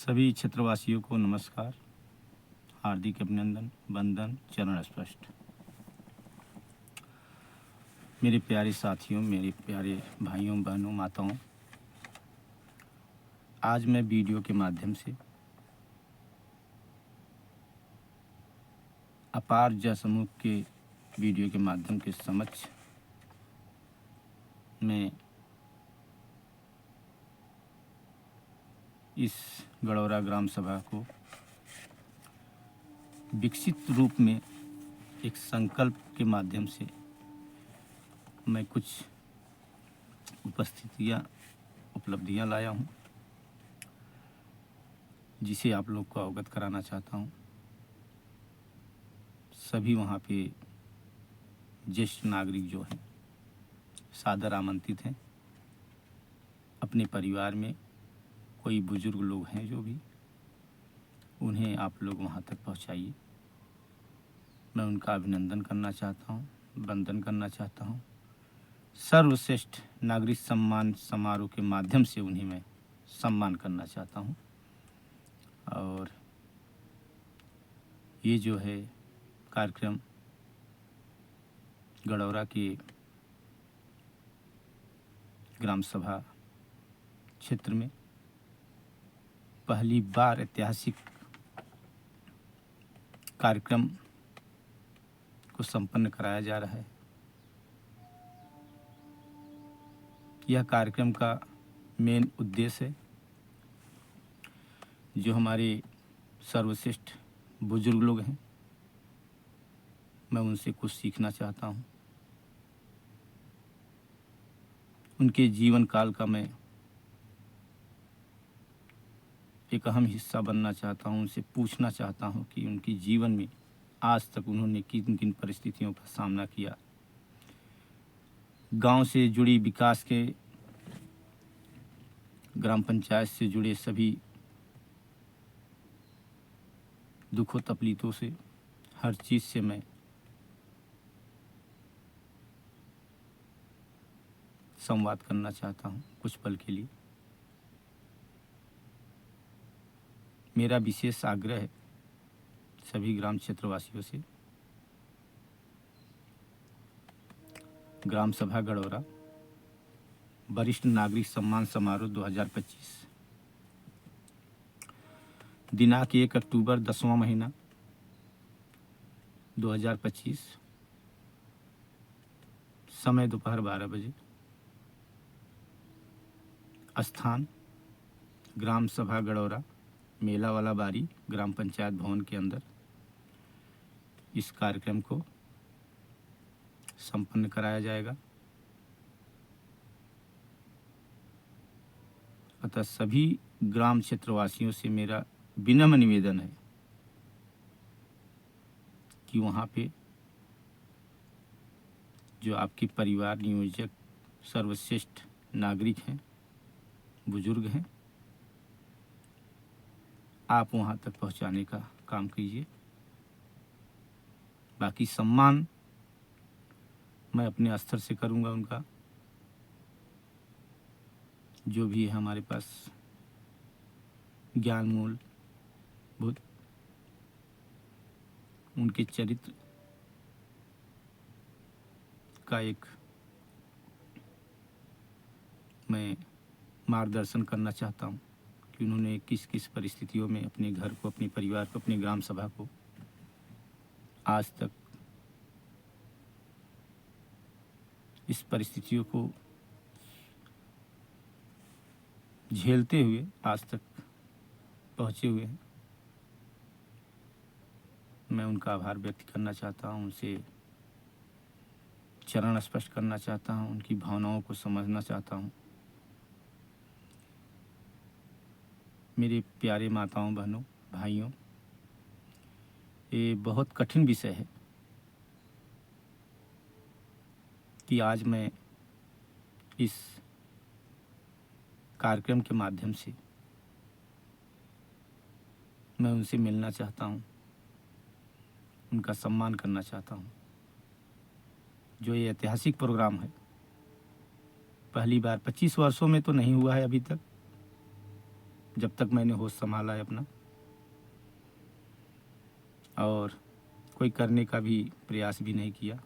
सभी क्षेत्रवासियों को नमस्कार, हार्दिक अभिनंदन, वंदन, चरण स्पष्ट। मेरे प्यारे साथियों, मेरे प्यारे भाइयों बहनों माताओं, आज मैं वीडियो के माध्यम से अपार जनसमूह के वीडियो के माध्यम के समक्ष मैं इस गड़ौरा ग्राम सभा को विकसित रूप में एक संकल्प के माध्यम से मैं कुछ उपलब्धियां लाया हूं, जिसे आप लोग को अवगत कराना चाहता हूं। सभी वहाँ पे ज्येष्ठ नागरिक जो हैं सादर आमंत्रित हैं। अपने परिवार में कोई बुजुर्ग लोग हैं जो भी, उन्हें आप लोग वहाँ तक पहुँचाइए। मैं उनका अभिनंदन करना चाहता हूँ, वंदन करना चाहता हूँ। सर्वश्रेष्ठ नागरिक सम्मान समारोह के माध्यम से उन्हें मैं सम्मान करना चाहता हूँ। और ये जो है कार्यक्रम गड़ौरा के ग्राम सभा क्षेत्र में पहली बार ऐतिहासिक कार्यक्रम को संपन्न कराया जा रहा है। यह कार्यक्रम का मेन उद्देश्य है, जो हमारे सर्वश्रेष्ठ बुजुर्ग लोग हैं, मैं उनसे कुछ सीखना चाहता हूँ। उनके जीवन काल का मैं एक अहम हिस्सा बनना चाहता हूँ। उनसे पूछना चाहता हूँ कि उनकी जीवन में आज तक उन्होंने किन किन परिस्थितियों का सामना किया। गांव से जुड़ी विकास के, ग्राम पंचायत से जुड़े सभी दुखों तकलीफों से, हर चीज़ से मैं संवाद करना चाहता हूँ कुछ पल के लिए। मेरा विशेष आग्रह है सभी ग्राम क्षेत्रवासियों से, ग्राम सभा गड़ौरा वरिष्ठ नागरिक सम्मान समारोह 2025 दिनांक 1 अक्टूबर 10वां महीना 2025, समय दोपहर 12 बजे, स्थान ग्राम सभा गड़ौरा, मेला वाला बारी, ग्राम पंचायत भवन के अंदर इस कार्यक्रम को संपन्न कराया जाएगा। अतः सभी ग्राम क्षेत्रवासियों से मेरा विनम्र निवेदन है कि वहाँ पे जो आपके परिवार नियोजक सर्वश्रेष्ठ नागरिक हैं, बुजुर्ग हैं, आप वहाँ तक पहुँचाने का काम कीजिए। बाकी सम्मान मैं अपने स्तर से करूँगा। उनका जो भी है हमारे पास ज्ञान मूल बुद्ध, उनके चरित्र का एक मैं मार्गदर्शन करना चाहता हूँ कि उन्होंने किस किस परिस्थितियों में अपने घर को, अपने परिवार को, अपनी ग्राम सभा को आज तक इस परिस्थितियों को झेलते हुए आज तक पहुँचे हुए हैं। मैं उनका आभार व्यक्त करना चाहता हूँ, उनसे चरण स्पष्ट करना चाहता हूँ, उनकी भावनाओं को समझना चाहता हूँ। मेरे प्यारे माताओं, बहनों, भाइयों, ये बहुत कठिन विषय है कि आज मैं इस कार्यक्रम के माध्यम से मैं उनसे मिलना चाहता हूँ, उनका सम्मान करना चाहता हूँ। जो ये ऐतिहासिक प्रोग्राम है, पहली बार 25 वर्षों में तो नहीं हुआ है अभी तक, जब तक मैंने होश संभाला है अपना, और कोई करने का भी प्रयास भी नहीं किया।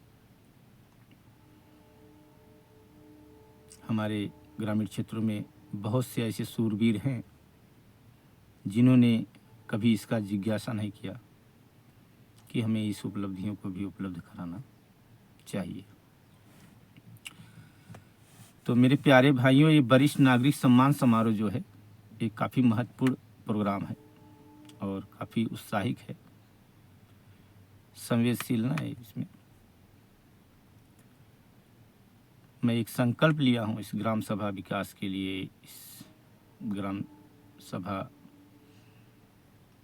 हमारे ग्रामीण क्षेत्रों में बहुत से ऐसे सूरवीर हैं जिन्होंने कभी इसका जिज्ञासा नहीं किया कि हमें इस उपलब्धियों को भी उपलब्ध कराना चाहिए। तो मेरे प्यारे भाइयों, ये वरिष्ठ नागरिक सम्मान समारोह जो है, ये काफ़ी महत्वपूर्ण प्रोग्राम है और काफ़ी उत्साहिक है, संवेदनशील ना है। इसमें मैं एक संकल्प लिया हूँ इस ग्राम सभा विकास के लिए, इस ग्राम सभा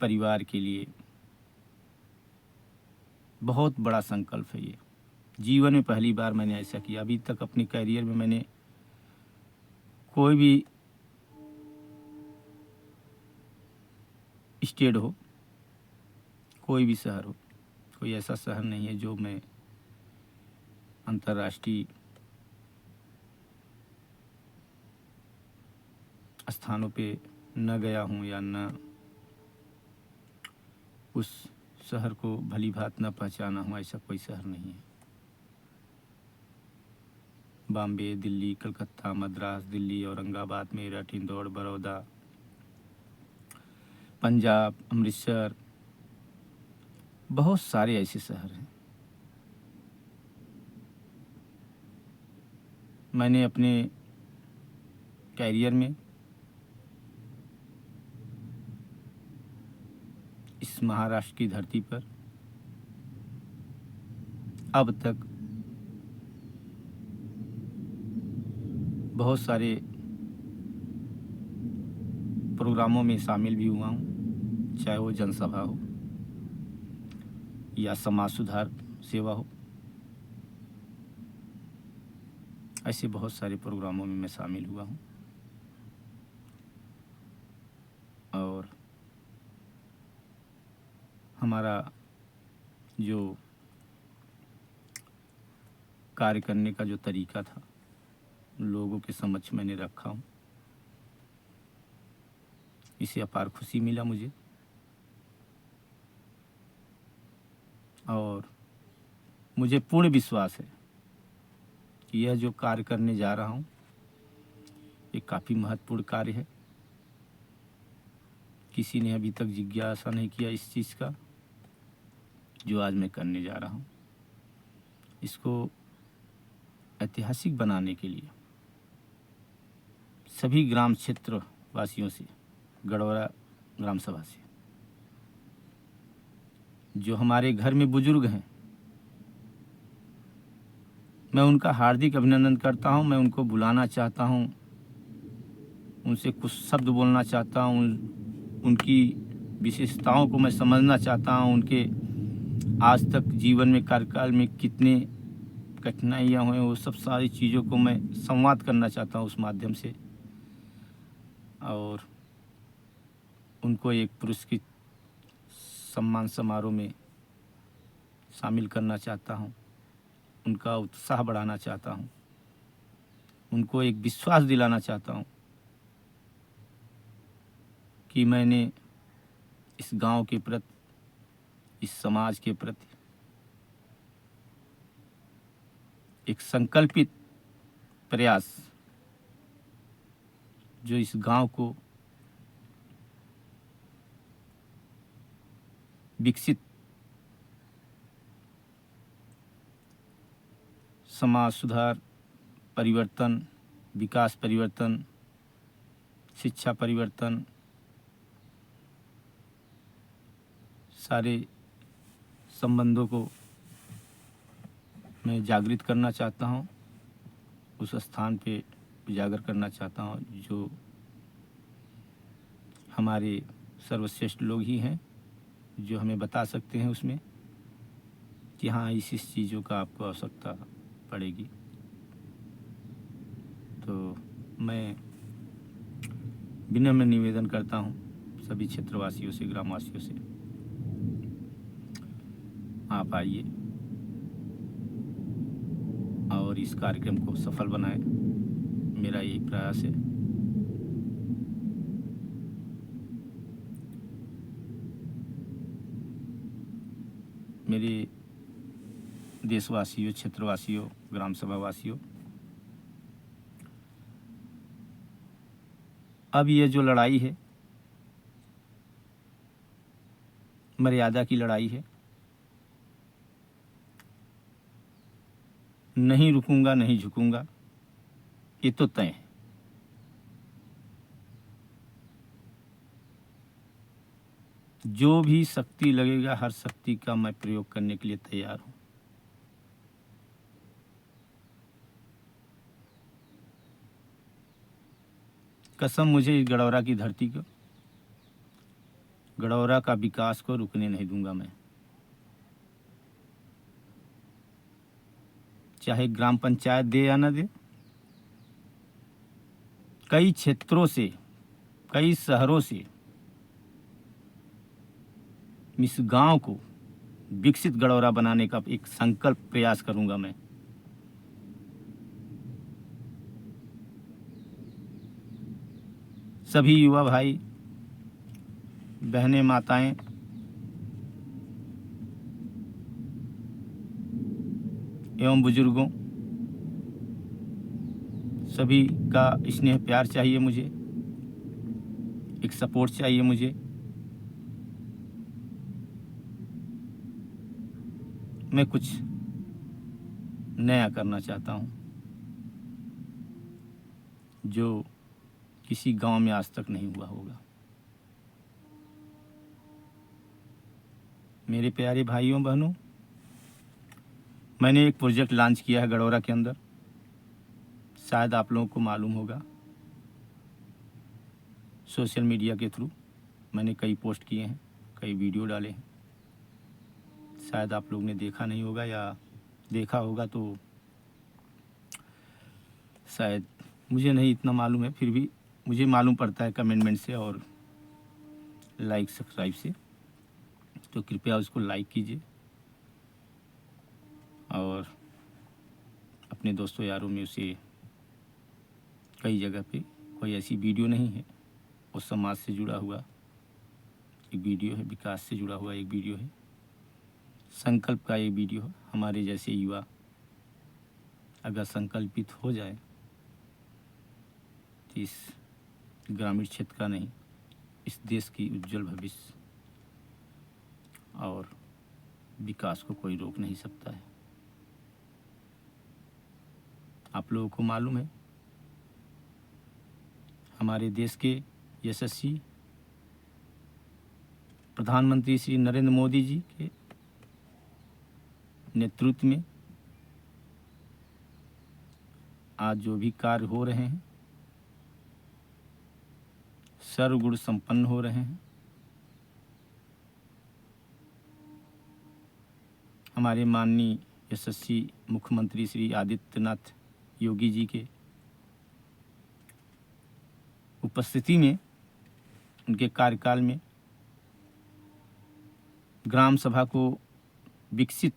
परिवार के लिए। बहुत बड़ा संकल्प है ये। जीवन में पहली बार मैंने ऐसा किया। अभी तक अपने करियर में मैंने कोई भी स्टेट हो, कोई भी शहर हो, कोई ऐसा शहर नहीं है जो मैं अंतर्राष्ट्रीय स्थानों पे न गया हूँ या न उस शहर को भली भांति न पहचाना हूँ। ऐसा कोई शहर नहीं है। बॉम्बे, दिल्ली, कलकत्ता, मद्रास, दिल्ली, औरंगाबाद, मेरठ, इंदौर, बड़ौदा, पंजाब, अमृतसर, बहुत सारे ऐसे शहर हैं। मैंने अपने कैरियर में इस महाराष्ट्र की धरती पर अब तक बहुत सारे प्रोग्रामों में शामिल भी हुआ हूँ, चाहे वो जनसभा हो या समाज सुधार सेवा हो। ऐसे बहुत सारे प्रोग्रामों में मैं शामिल हुआ हूँ और हमारा जो कार्य करने का जो तरीका था, लोगों के समक्ष मैंने रखा हूँ। इससे अपार खुशी मिला मुझे और मुझे पूर्ण विश्वास है कि यह जो कार्य करने जा रहा हूँ, ये काफ़ी महत्वपूर्ण कार्य है। किसी ने अभी तक जिज्ञासा नहीं किया इस चीज़ का जो आज मैं करने जा रहा हूँ। इसको ऐतिहासिक बनाने के लिए सभी ग्राम क्षेत्र वासियों से, गढ़वारा ग्राम सभा से, जो हमारे घर में बुजुर्ग हैं, मैं उनका हार्दिक अभिनंदन करता हूं। मैं उनको बुलाना चाहता हूं, उनसे कुछ शब्द बोलना चाहता हूं, उनकी विशेषताओं को मैं समझना चाहता हूं। उनके आज तक जीवन में, कार्यकाल में कितने कठिनाइयाँ हुई, वो सब सारी चीज़ों को मैं संवाद करना चाहता हूं उस माध्यम से, और उनको एक पुरस्कृत सम्मान समारोह में शामिल करना चाहता हूं। उनका उत्साह बढ़ाना चाहता हूं, उनको एक विश्वास दिलाना चाहता हूं कि मैंने इस गांव के प्रति, इस समाज के प्रति एक संकल्पित प्रयास, जो इस गांव को विकसित समाज सुधार, परिवर्तन, विकास परिवर्तन, शिक्षा परिवर्तन, सारे संबंधों को मैं जागृत करना चाहता हूँ, उस स्थान पे उजागर करना चाहता हूँ जो हमारे सर्वश्रेष्ठ लोग ही हैं, जो हमें बता सकते हैं उसमें कि हाँ, इस चीज़ों का आपको आवश्यकता पड़ेगी। तो मैं विनम्र निवेदन करता हूँ सभी क्षेत्रवासियों से, ग्रामवासियों से, आप आइए और इस कार्यक्रम को सफल बनाएं। मेरा यही प्रयास है। मेरे देशवासियों, क्षेत्रवासियों, ग्राम सभा वासियों, अब ये जो लड़ाई है, मर्यादा की लड़ाई है, नहीं रुकूंगा, नहीं झुकूंगा, ये तो तय है। जो भी शक्ति लगेगा, हर शक्ति का मैं प्रयोग करने के लिए तैयार हूं। कसम मुझे इस गडौरा की धरती को, गडौरा का विकास को रुकने नहीं दूंगा मैं। चाहे ग्राम पंचायत दे या न दे, कई क्षेत्रों से, कई शहरों से इस गांव को विकसित गडौरा बनाने का एक संकल्प प्रयास करूंगा मैं। सभी युवा भाई बहनें, माताएं, एवं बुजुर्गों, सभी का स्नेह प्यार चाहिए मुझे, एक सपोर्ट चाहिए मुझे। मैं कुछ नया करना चाहता हूं जो किसी गांव में आज तक नहीं हुआ होगा। मेरे प्यारे भाइयों बहनों, मैंने एक प्रोजेक्ट लॉन्च किया है गडौरा के अंदर, शायद आप लोगों को मालूम होगा। सोशल मीडिया के थ्रू मैंने कई पोस्ट किए हैं, कई वीडियो डाले हैं। शायद आप लोग ने देखा नहीं होगा, या देखा होगा तो शायद, मुझे नहीं इतना मालूम है, फिर भी मुझे मालूम पड़ता है कमेंटमेंट से और लाइक सब्सक्राइब से। तो कृपया उसको लाइक कीजिए और अपने दोस्तों यारों में उसे, कई जगह पे कोई ऐसी वीडियो नहीं है, वो समाज से जुड़ा हुआ एक वीडियो है, विकास से जुड़ा हुआ एक वीडियो है, संकल्प का एक वीडियो है। हमारे जैसे युवा अगर संकल्पित हो जाए तो इस ग्रामीण क्षेत्र का नहीं, इस देश की उज्जवल भविष्य और विकास को कोई रोक नहीं सकता है। आप लोगों को मालूम है, हमारे देश के यशस्वी प्रधानमंत्री श्री नरेंद्र मोदी जी के नेतृत्व में आज जो भी कार्य हो रहे हैं, सर्वगुण संपन्न हो रहे हैं। हमारे माननीय यशस्वी मुख्यमंत्री श्री आदित्यनाथ योगी जी के उपस्थिति में, उनके कार्यकाल में ग्राम सभा को विकसित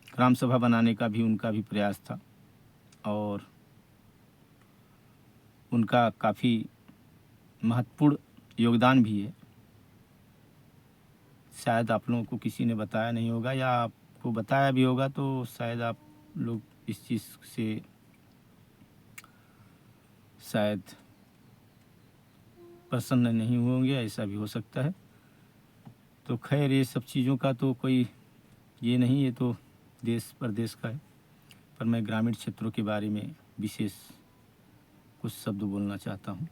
ग्राम सभा बनाने का भी उनका भी प्रयास था और उनका काफ़ी महत्वपूर्ण योगदान भी है। शायद आप लोगों को किसी ने बताया नहीं होगा, या आपको बताया भी होगा तो शायद आप लोग इस चीज़ से शायद प्रसन्न नहीं होंगे, ऐसा भी हो सकता है। तो खैर, ये सब चीज़ों का तो कोई ये नहीं, ये तो देश प्रदेश का है। पर मैं ग्रामीण क्षेत्रों के बारे में विशेष कुछ शब्द बोलना चाहता हूँ।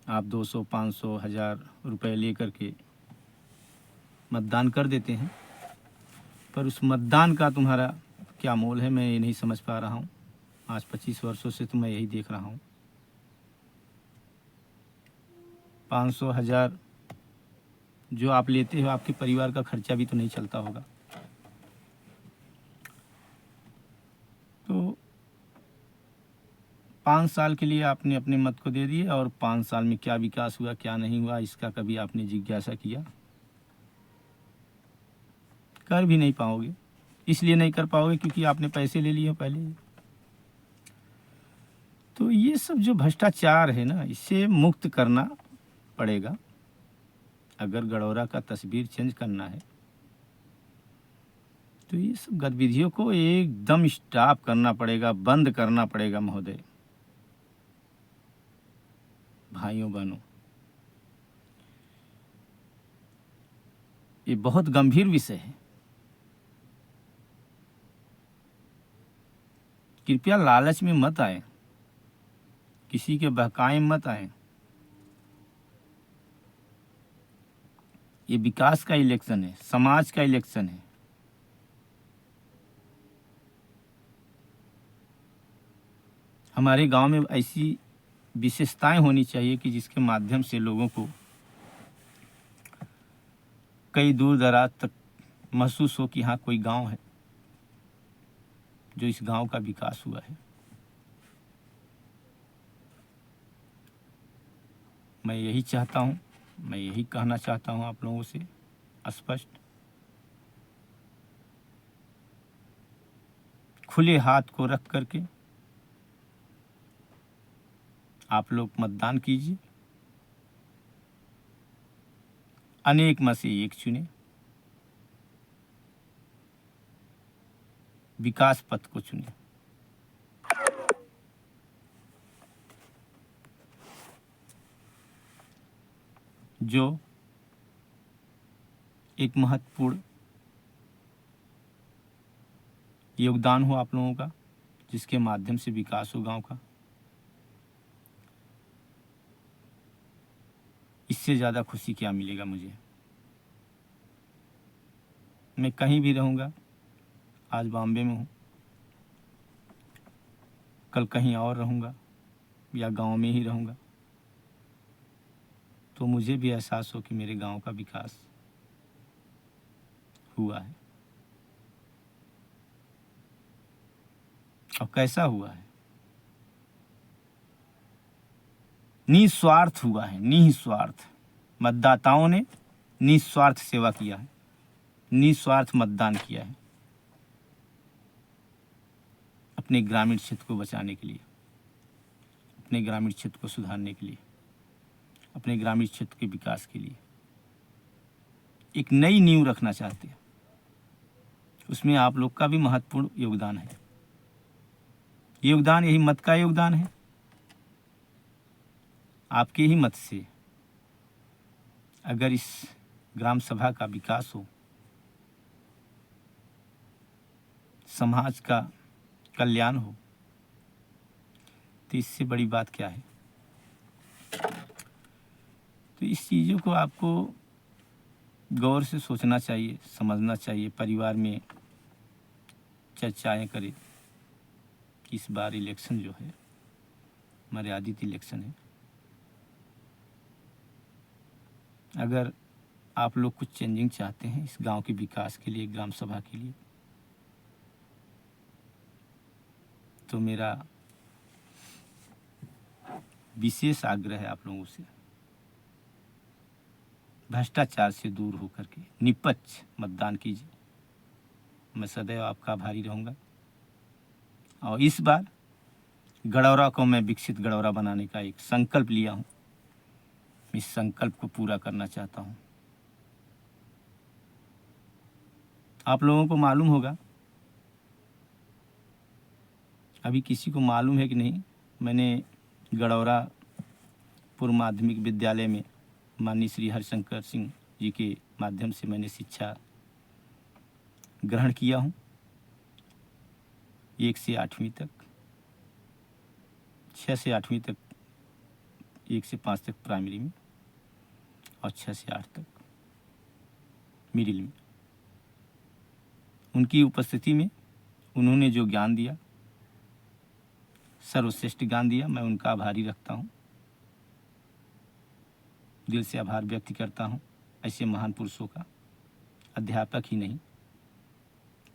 आप 200, 500, 1000 रुपये लेकर के मतदान कर देते हैं, पर उस मतदान का तुम्हारा क्या मोल है, मैं ये नहीं समझ पा रहा हूँ। आज 25 वर्षों से तो मैं यही देख रहा हूँ। 500, 1000 जो आप लेते हो, आपके परिवार का खर्चा भी तो नहीं चलता होगा। तो 5 साल के लिए आपने अपने मत को दे दिए, और 5 साल में क्या विकास हुआ, क्या नहीं हुआ, इसका कभी आपने जिज्ञासा किया? कर भी नहीं पाओगे। इसलिए नहीं कर पाओगे क्योंकि आपने पैसे ले लिए पहले ही। तो ये सब जो भ्रष्टाचार है ना, इससे मुक्त करना पड़ेगा। अगर गडौरा का तस्वीर चेंज करना है तो ये सब गतिविधियों को एकदम स्टॉप करना पड़ेगा, बंद करना पड़ेगा महोदय। भाइयों बहनों, ये बहुत गंभीर विषय है। कृपया लालच में मत आए, किसी के बहकाए मत आए। ये विकास का इलेक्शन है, समाज का इलेक्शन है। हमारे गांव में ऐसी विशेषताएं होनी चाहिए कि जिसके माध्यम से लोगों को कई दूर दराज तक महसूस हो कि हाँ, कोई गांव है जो इस गांव का विकास हुआ है। मैं यही चाहता हूँ, मैं यही कहना चाहता हूँ आप लोगों से स्पष्ट, खुले हाथ को रख करके आप लोग मतदान कीजिए। अनेक में से एक चुने, विकास पथ को चुने। जो एक महत्वपूर्ण योगदान हो आप लोगों का, जिसके माध्यम से विकास हो गांव का। इससे ज़्यादा खुशी क्या मिलेगा मुझे। मैं कहीं भी रहूँगा, आज बॉम्बे में हूँ, कल कहीं और रहूँगा या गांव में ही रहूँगा, तो मुझे भी एहसास हो कि मेरे गांव का विकास हुआ है। और कैसा हुआ है? निस्वार्थ हुआ है, निस्वार्थ। मतदाताओं ने निस्वार्थ सेवा किया है, निस्वार्थ मतदान किया है, अपने ग्रामीण क्षेत्र को बचाने के लिए, अपने ग्रामीण क्षेत्र को सुधारने के लिए, अपने ग्रामीण क्षेत्र के विकास के लिए एक नई नींव रखना चाहते हैं। उसमें आप लोग का भी महत्वपूर्ण योगदान है। योगदान यही मत का योगदान है। आपके ही मत से अगर इस ग्राम सभा का विकास हो, समाज का कल्याण हो, तो इससे बड़ी बात क्या है। तो इस चीज़ों को आपको गौर से सोचना चाहिए, समझना चाहिए, परिवार में चर्चाएं करें कि इस बार इलेक्शन जो है मर्यादित इलेक्शन है। अगर आप लोग कुछ चेंजिंग चाहते हैं इस गांव के विकास के लिए, ग्राम सभा के लिए, तो मेरा विशेष आग्रह है आप लोगों से, भ्रष्टाचार से दूर होकर के निष्पक्ष मतदान कीजिए। मैं सदैव आपका आभारी रहूँगा। और इस बार गडौरा को मैं विकसित गडौरा बनाने का एक संकल्प लिया हूँ। इस संकल्प को पूरा करना चाहता हूँ। आप लोगों को मालूम होगा, अभी किसी को मालूम है कि नहीं, मैंने गडौरा पूर्व माध्यमिक विद्यालय में माननीय श्री हरिशंकर सिंह जी के माध्यम से मैंने शिक्षा ग्रहण किया हूँ। 1 से 8वीं तक, 6 से 8वीं तक, 1 से 5 तक प्राइमरी में, और 6 से 8 तक मिडिल में। उनकी उपस्थिति में उन्होंने जो ज्ञान दिया, सर्वश्रेष्ठ ज्ञान दिया, मैं उनका आभारी रखता हूँ, दिल से आभार व्यक्त करता हूँ। ऐसे महान पुरुषों का, अध्यापक ही नहीं,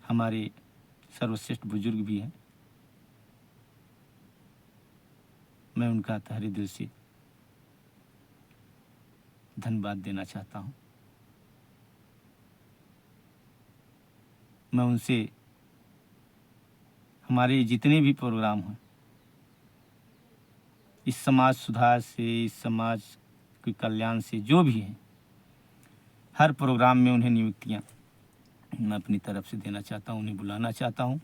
हमारे सर्वश्रेष्ठ बुजुर्ग भी हैं, मैं उनका तहे दिल से धन्यवाद देना चाहता हूँ। मैं उनसे हमारे जितने भी प्रोग्राम हैं, इस समाज सुधार से, इस समाज के कल्याण से जो भी हैं, हर प्रोग्राम में उन्हें नियुक्तियाँ मैं अपनी तरफ से देना चाहता हूँ, उन्हें बुलाना चाहता हूँ।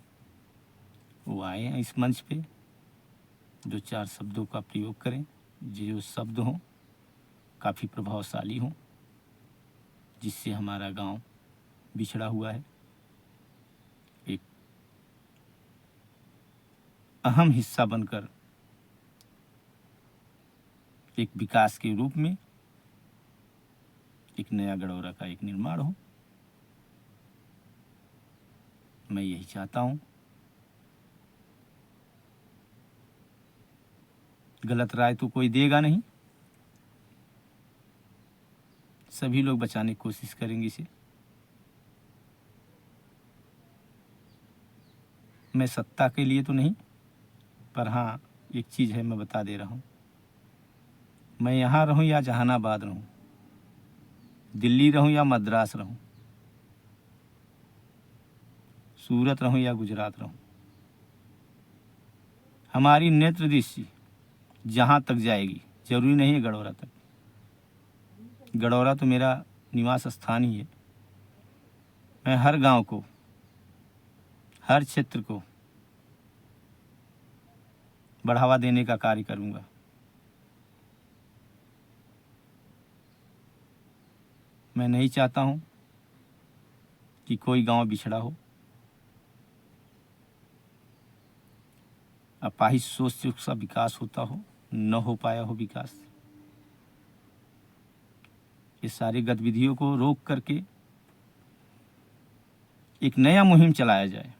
वो आए हैं इस मंच पे, जो 4 शब्दों का प्रयोग करें, जो शब्द हों काफ़ी प्रभावशाली हों, जिससे हमारा गांव बिछड़ा हुआ है एक अहम हिस्सा बनकर एक विकास के रूप में एक नया गडौरा का एक निर्माण हो। मैं यही चाहता हूँ। गलत राय तो कोई देगा नहीं, सभी लोग बचाने की कोशिश करेंगे इसे। मैं सत्ता के लिए तो नहीं, पर हाँ एक चीज़ है, मैं बता दे रहा हूँ। मैं यहाँ रहूँ या जहानाबाद रहूँ, दिल्ली रहूँ या मद्रास रहूँ, सूरत रहूँ या गुजरात रहूँ, हमारी नेत्र दृष्टि जहाँ तक जाएगी, जरूरी नहीं है गडौरा तक। गडौरा तो मेरा निवास स्थान ही है। मैं हर गांव को, हर क्षेत्र को बढ़ावा देने का कार्य करूंगा। मैं नहीं चाहता हूं कि कोई गांव बिछड़ा हो, अपाहिज सोच से उसका विकास होता हो, न हो पाया हो विकास। ये सारी गतिविधियों को रोक करके एक नया मुहिम चलाया जाए,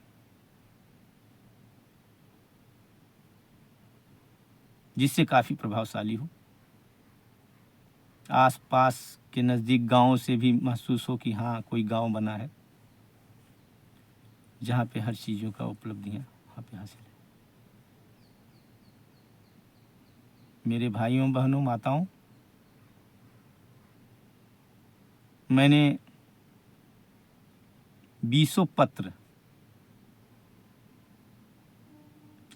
जिससे काफ़ी प्रभावशाली हो। आसपास के नज़दीक गांवों से भी महसूस हो कि हाँ कोई गांव बना है जहाँ पे हर चीज़ों का उपलब्धियाँ वहाँ पे हासिल है। मेरे भाइयों बहनों माताओं, मैंने 20 पत्र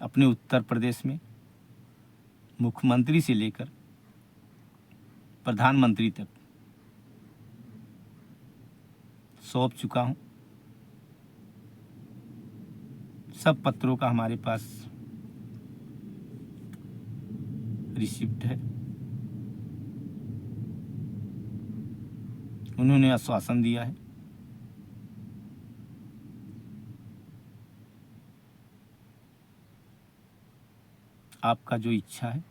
अपने उत्तर प्रदेश में मुख्यमंत्री से लेकर प्रधानमंत्री तक सौंप चुका हूँ। सब पत्रों का हमारे पास रिसिप्ट है। उन्होंने आश्वासन दिया है आपका जो इच्छा है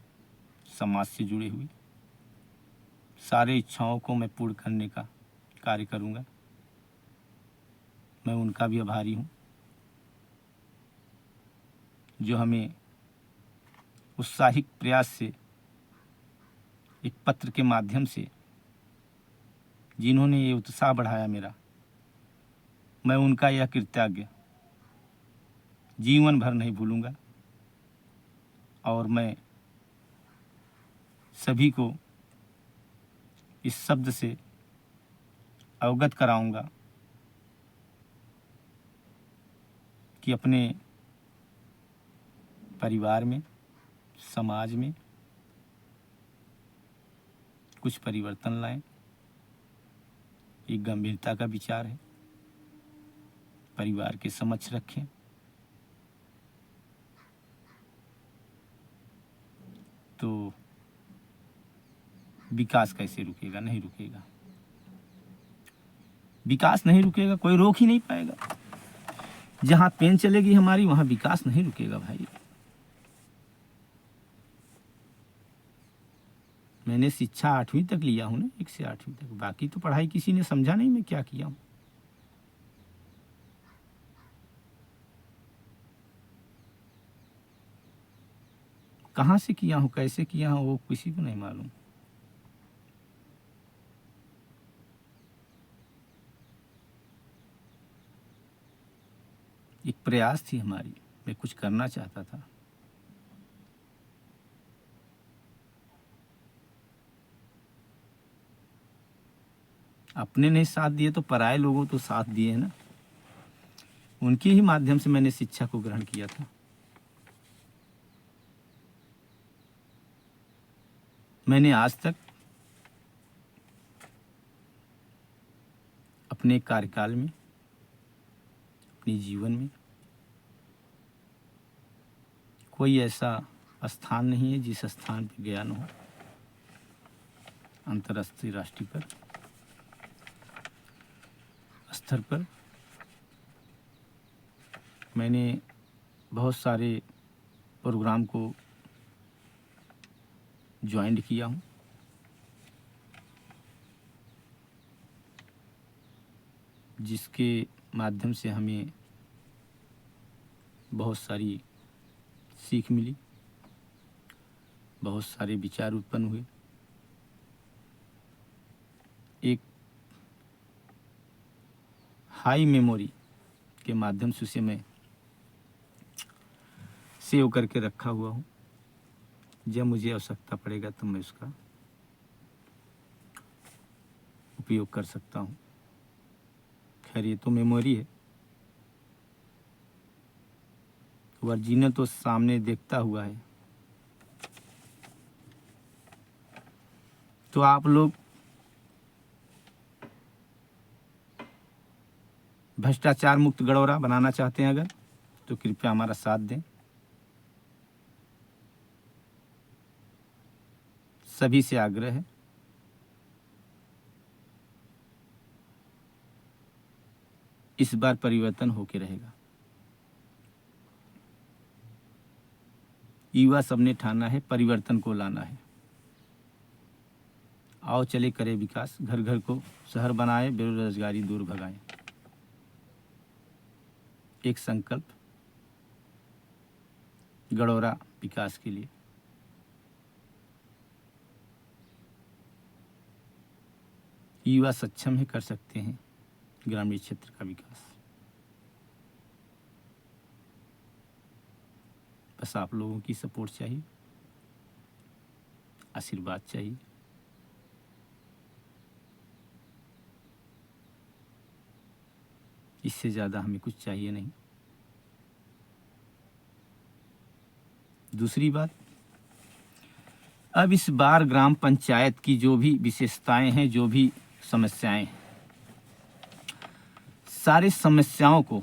समाज से जुड़े हुए सारे इच्छाओं को मैं पूर्ण करने का कार्य करूंगा। मैं उनका भी आभारी हूँ जो हमें उत्साहिक प्रयास से एक पत्र के माध्यम से जिन्होंने ये उत्साह बढ़ाया मेरा, मैं उनका यह कृतज्ञ जीवन भर नहीं भूलूंगा। और मैं सभी को इस शब्द से अवगत कराऊंगा कि अपने परिवार में, समाज में कुछ परिवर्तन लाएं। एक गंभीरता का विचार है, परिवार के समक्ष रखें। तो विकास कैसे रुकेगा? नहीं रुकेगा। विकास नहीं रुकेगा, कोई रोक ही नहीं पाएगा। जहां पेन चलेगी हमारी वहां विकास नहीं रुकेगा भाई। मैंने शिक्षा 8वीं तक लिया हूं ना, 1 से 8वीं तक। बाकी तो पढ़ाई किसी ने समझा नहीं मैं क्या किया हूं। कहां से किया हूं, कैसे किया हूं, वो किसी को नहीं मालूम। एक प्रयास थी हमारी, मैं कुछ करना चाहता था। अपने नहीं साथ दिए तो पराये लोगों तो साथ दिए हैं ना। उनके ही माध्यम से मैंने शिक्षा को ग्रहण किया था। मैंने आज तक अपने कार्यकाल में, अपने जीवन में कोई ऐसा स्थान नहीं है जिस स्थान पर गया न हो, अंतर्राष्ट्रीय राष्ट्रीय पर स्तर पर। मैंने बहुत सारे प्रोग्राम को ज्वाइन किया हूँ। जिसके माध्यम से हमें बहुत सारी सीख मिली, बहुत सारे विचार उत्पन्न हुए। एक हाई मेमोरी के माध्यम से उसे मैं सेव करके रखा हुआ हूँ। जब मुझे आवश्यकता पड़ेगा तो मैं उसका उपयोग कर सकता हूँ। खैर ये तो मेमोरी है, ओरिजिनल तो सामने देखता हुआ है। तो आप लोग भ्रष्टाचार मुक्त गडोरा बनाना चाहते हैं अगर, तो कृपया हमारा साथ दें। सभी से आग्रह है, इस बार परिवर्तन होके रहेगा। युवा सबने ठाना है, परिवर्तन को लाना है। आओ चले करे विकास, घर घर को शहर बनाए, बेरोजगारी दूर भगाएं। एक संकल्प गडोरा विकास के लिए। युवा सक्षम है, कर सकते हैं ग्रामीण क्षेत्र का विकास। बस आप लोगों की सपोर्ट चाहिए, आशीर्वाद चाहिए। इससे ज़्यादा हमें कुछ चाहिए नहीं। दूसरी बात, अब इस बार ग्राम पंचायत की जो भी विशेषताएं हैं, जो भी समस्याएं हैं, सारी समस्याओं को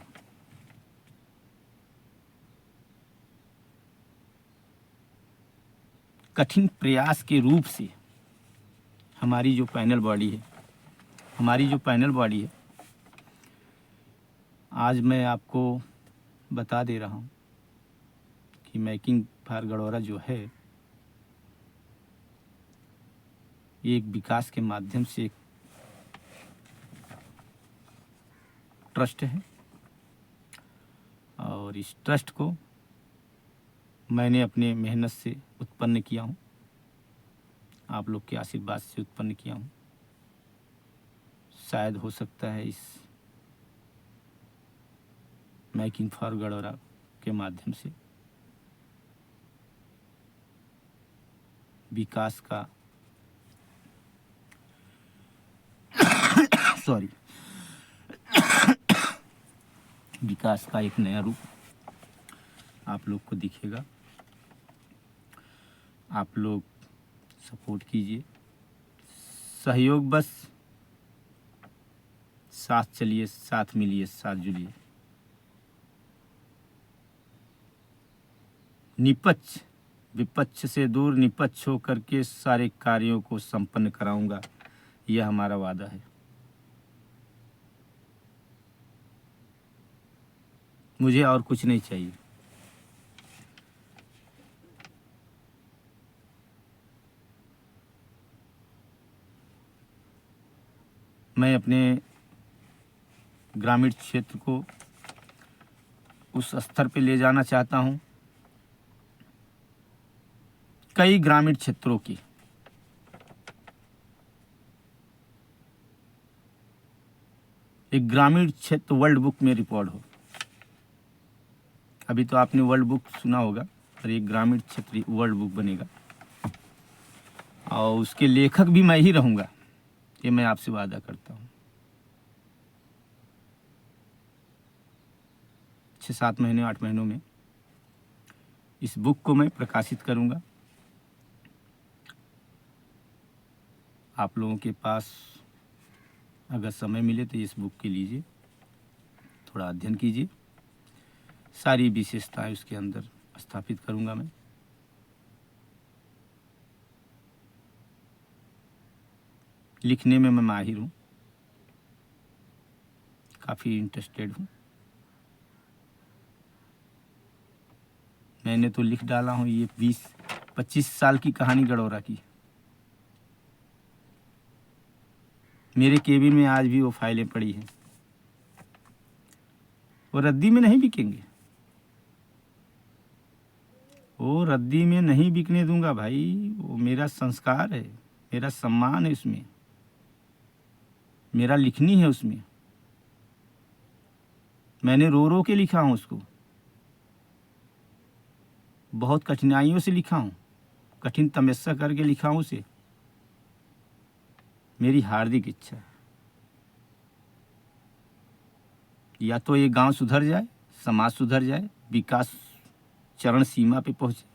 कठिन प्रयास के रूप से हमारी जो पैनल बॉडी है, आज मैं आपको बता दे रहा हूँ कि मेकिंग फॉर गडोरा जो है, ये एक विकास के माध्यम से एक ट्रस्ट है। और इस ट्रस्ट को मैंने अपने मेहनत से उत्पन्न किया हूँ, आप लोग के आशीर्वाद से उत्पन्न किया हूँ। शायद हो सकता है इस मेकिंग फॉर गडोरा के माध्यम से विकास का विकास का एक नया रूप आप लोग को दिखेगा। आप लोग सपोर्ट कीजिए, सहयोग, बस साथ चलिए, साथ मिलिए, साथ जुड़िए। निपक्ष विपक्ष से दूर निपक्ष होकर के सारे कार्यों को संपन्न कराऊंगा, यह हमारा वादा है। मुझे और कुछ नहीं चाहिए। मैं अपने ग्रामीण क्षेत्र को उस स्तर पे ले जाना चाहता हूँ। कई ग्रामीण क्षेत्रों की एक ग्रामीण क्षेत्र वर्ल्ड बुक में रिकॉर्ड हो। अभी तो आपने वर्ल्ड बुक सुना होगा, और एक ग्रामीण क्षेत्र वर्ल्ड बुक बनेगा और उसके लेखक भी मैं ही रहूँगा, ये मैं आपसे वादा करता हूँ। 6-7 महीने 8 महीनों में इस बुक को मैं प्रकाशित करूँगा। आप लोगों के पास अगर समय मिले तो इस बुक के लीजिए, थोड़ा अध्ययन कीजिए। सारी विशेषताएं उसके अंदर स्थापित करूंगा मैं। लिखने में मैं माहिर हूँ, काफ़ी इंटरेस्टेड हूँ। मैंने तो लिख डाला हूँ ये 20-25 साल की कहानी गडोरा की। मेरे केबिन में आज भी वो फाइलें पड़ी हैं। वो रद्दी में नहीं बिकेंगे, वो रद्दी में नहीं बिकने दूंगा भाई। वो मेरा संस्कार है, मेरा सम्मान है उसमें, मेरा लिखनी है उसमें। मैंने रो रो के लिखा हूँ उसको, बहुत कठिनाइयों से लिखा हूँ, कठिन तपस्या करके लिखा हूँ उसे। मेरी हार्दिक इच्छा है या तो ये गांव सुधर जाए, समाज सुधर जाए, विकास चरण सीमा पे पहुंचे,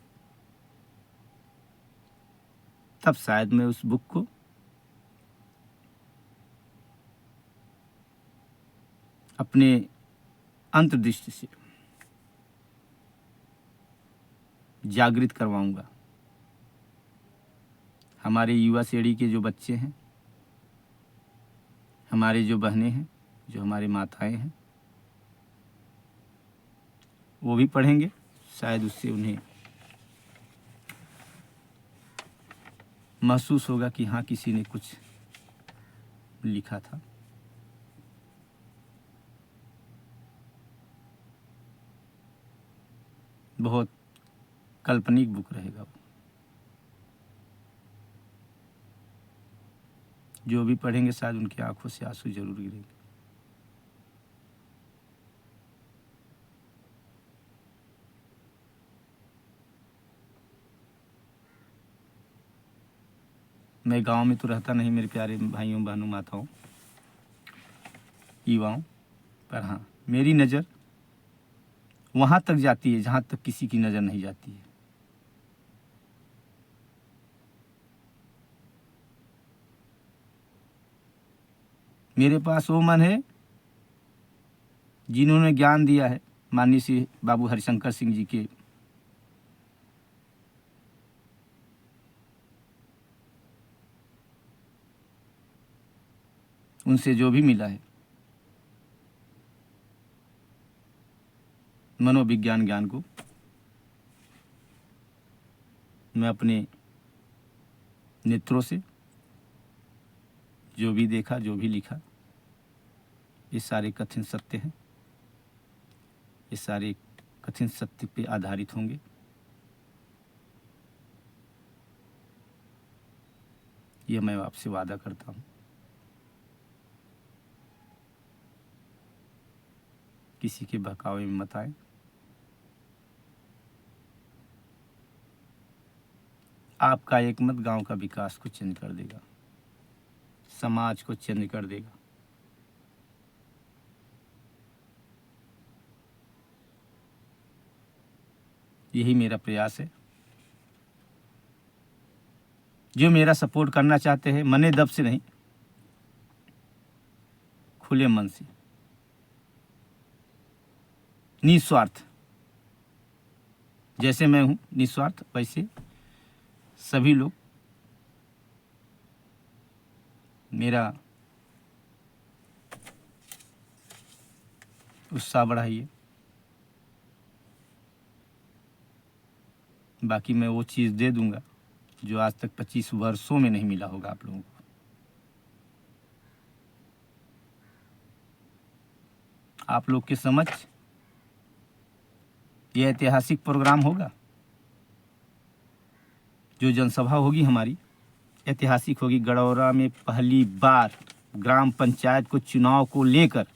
तब शायद मैं उस बुक को अपने अंतर्दृष्टि से जागृत करवाऊंगा। हमारे युवा पीढ़ी के जो बच्चे हैं, हमारे जो बहनें हैं, जो हमारी माताएं हैं, वो भी पढ़ेंगे। शायद उससे उन्हें महसूस होगा कि हाँ, किसी ने कुछ लिखा था। बहुत काल्पनिक बुक रहेगा वो। जो भी पढ़ेंगे शायद उनकी आंखों से आंसू जरूर गिरेंगे। मैं गांव में तो रहता नहीं मेरे प्यारे भाइयों बहनों माताओं युवाओं, पर हाँ, मेरी नज़र वहाँ तक जाती है जहाँ तक किसी की नज़र नहीं जाती है। मेरे पास वो मन है जिन्होंने ज्ञान दिया है, माननीय श्री बाबू हरिशंकर सिंह जी के उनसे जो भी मिला है मनोविज्ञान ज्ञान को, मैं अपने नेत्रों से जो भी देखा, जो भी लिखा, ये सारे कथित सत्य हैं। ये सारे कथित सत्य पे आधारित होंगे। ये मैं आपसे वादा करता हूँ। किसी के बहकावे में मत आए। आपका एक मत गांव का विकास को चेंज कर देगा, समाज को चेंज कर देगा। यही मेरा प्रयास है। जो मेरा सपोर्ट करना चाहते हैं, मने दब से नहीं, खुले मन से, निस्वार्थ, जैसे मैं हूँ निस्वार्थ, वैसे सभी लोग मेरा उत्साह बढ़ाइए। बाकी मैं वो चीज़ दे दूंगा जो आज तक 25 वर्षों में नहीं मिला होगा आप लोगों को। आप लोग के समझ ये ऐतिहासिक प्रोग्राम होगा, जो जनसभा होगी हमारी ऐतिहासिक होगी। गडौरा में पहली बार ग्राम पंचायत को चुनाव को लेकर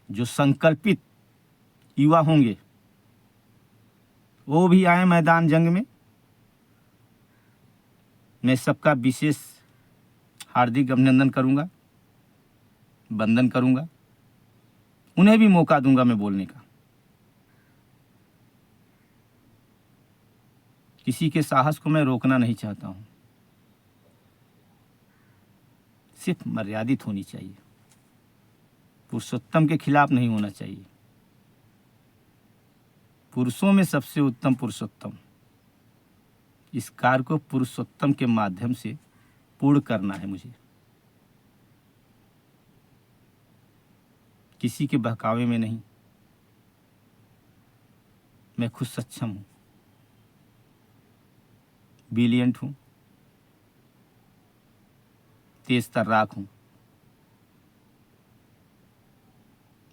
जो संकल्पित युवा होंगे वो भी आए मैदान जंग में। मैं सबका विशेष हार्दिक अभिनंदन करूंगा, वंदन करूंगा। उन्हें भी मौका दूंगा मैं बोलने का। किसी के साहस को मैं रोकना नहीं चाहता हूं। सिर्फ मर्यादित होनी चाहिए, पुरुषोत्तम के खिलाफ नहीं होना चाहिए। पुरुषों में सबसे उत्तम पुरुषोत्तम, इस कार्य को पुरुषोत्तम के माध्यम से पूर्ण करना है मुझे। किसी के बहकावे में नहीं, मैं खुद सक्षम हूँ, ब्रिलियंट हूँ, तेज तर्राक हूँ।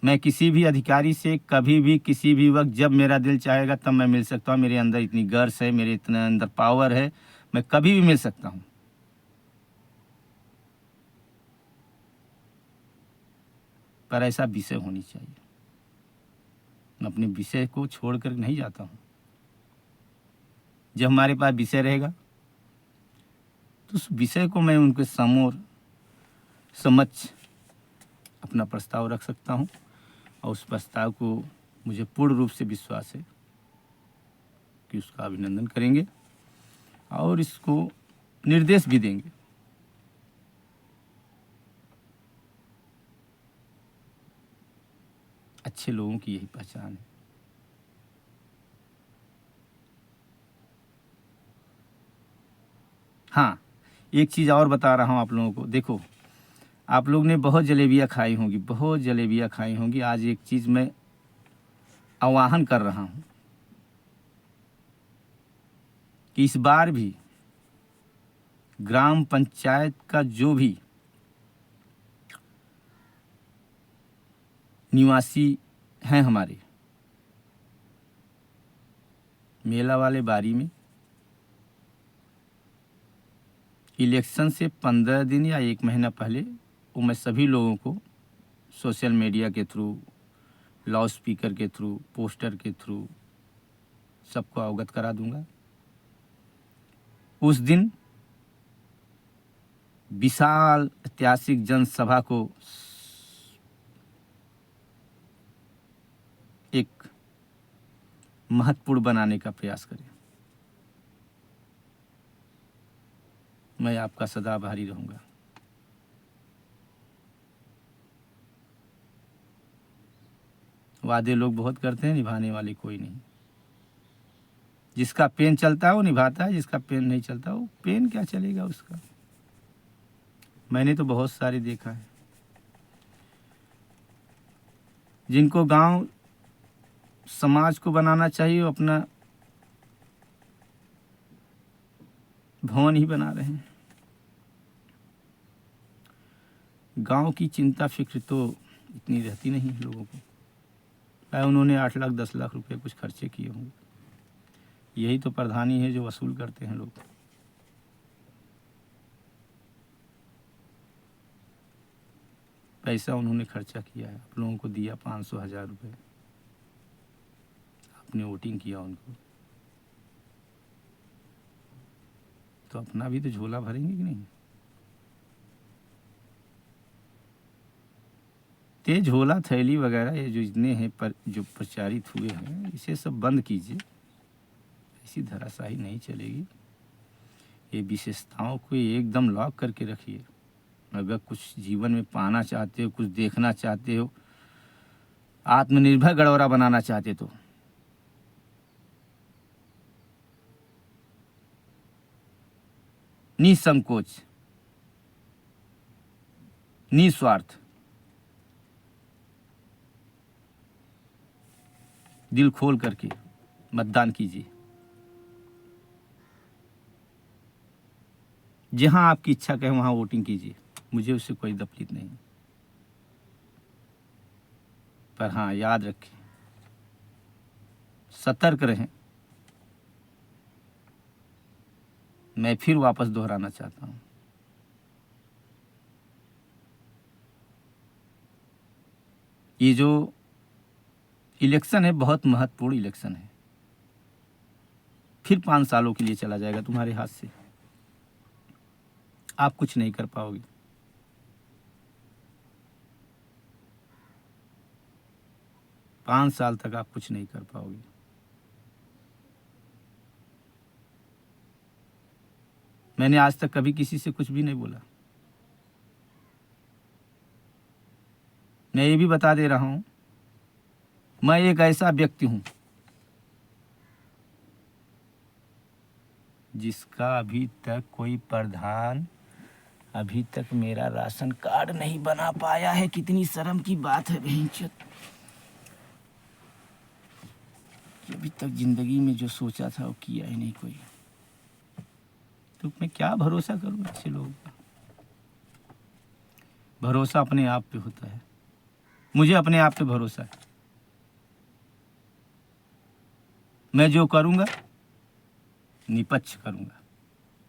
मैं किसी भी अधिकारी से कभी भी किसी भी वक्त जब मेरा दिल चाहेगा तब मैं मिल सकता हूँ। मेरे अंदर इतनी गर्स है, मेरे इतना अंदर पावर है, मैं कभी भी मिल सकता हूँ। पर ऐसा विषय होनी चाहिए। मैं अपने विषय को छोड़कर नहीं जाता हूँ। जब हमारे पास विषय रहेगा तो उस विषय को मैं उनके समक्ष अपना प्रस्ताव रख सकता हूँ, और उस प्रस्ताव को मुझे पूर्ण रूप से विश्वास है कि उसका अभिनंदन करेंगे और इसको निर्देश भी देंगे। अच्छे लोगों की यही पहचान है। हाँ, एक चीज़ और बता रहा हूँ आप लोगों को। देखो, आप लोग ने बहुत जलेबियाँ खाई होंगी, बहुत जलेबियाँ खाई होंगी। आज एक चीज़ मैं आह्वान कर रहा हूँ कि इस बार भी ग्राम पंचायत का जो भी निवासी हैं हमारे, मेला वाले बारी में इलेक्शन से 15 दिन या 1 महीना पहले वो मैं सभी लोगों को सोशल मीडिया के थ्रू, लाउड स्पीकर के थ्रू, पोस्टर के थ्रू सबको अवगत करा दूंगा। उस दिन विशाल ऐतिहासिक जनसभा को एक महत्वपूर्ण बनाने का प्रयास करें। मैं आपका सदा आभारी रहूंगा। वादे लोग बहुत करते हैं, निभाने वाले कोई नहीं। जिसका पेन चलता है वो निभाता है, जिसका पेन नहीं चलता वो पेन क्या चलेगा उसका। मैंने तो बहुत सारे देखा है जिनको गांव समाज को बनाना चाहिए, वो अपना भवन ही बना रहे हैं। गांव की चिंता फिक्र तो इतनी रहती नहीं है लोगों को। उन्होंने 8 लाख 10 लाख रुपए कुछ खर्चे किए होंगे। यही तो प्रधानी है जो वसूल करते हैं लोग। पैसा उन्होंने खर्चा किया है, आप लोगों को दिया 500 1000 रुपये, आपने वोटिंग किया उनको, तो अपना भी तो झोला भरेंगे कि नहीं। ते झोला थैली वगैरह ये जो इतने हैं पर जो प्रचारित हुए हैं, इसे सब बंद कीजिए। ऐसी धराशाही नहीं चलेगी। ये विशेषताओं को एकदम लॉक करके रखिए। अगर कुछ जीवन में पाना चाहते हो, कुछ देखना चाहते हो, आत्मनिर्भर गडौरा बनाना चाहते तो निसंकोच, निस्वार्थ, दिल खोल करके मतदान कीजिए। जहां आपकी इच्छा कहे वहां वोटिंग कीजिए, मुझे उससे कोई तकलीफ नहीं। पर हाँ, याद रखें, सतर्क रहें। मैं फिर वापस दोहराना चाहता हूं, ये जो इलेक्शन है बहुत महत्वपूर्ण इलेक्शन है। फिर 5 सालों के लिए चला जाएगा तुम्हारे हाथ से, आप कुछ नहीं कर पाओगे। पाँच साल तक आप कुछ नहीं कर पाओगे। मैंने आज तक कभी किसी से कुछ भी नहीं बोला। मैं ये भी बता दे रहा हूँ, मैं एक ऐसा व्यक्ति हूँ जिसका अभी तक कोई प्रधान अभी तक मेरा राशन कार्ड नहीं बना पाया है। कितनी शर्म की बात है बहनचोद। अभी तक जिंदगी में जो सोचा था वो किया ही नहीं कोई। तो मैं क्या भरोसा करूं अच्छे लोगों का। भरोसा अपने आप पे होता है। मुझे अपने आप पे भरोसा है। मैं जो करूंगा निपक्ष करूंगा,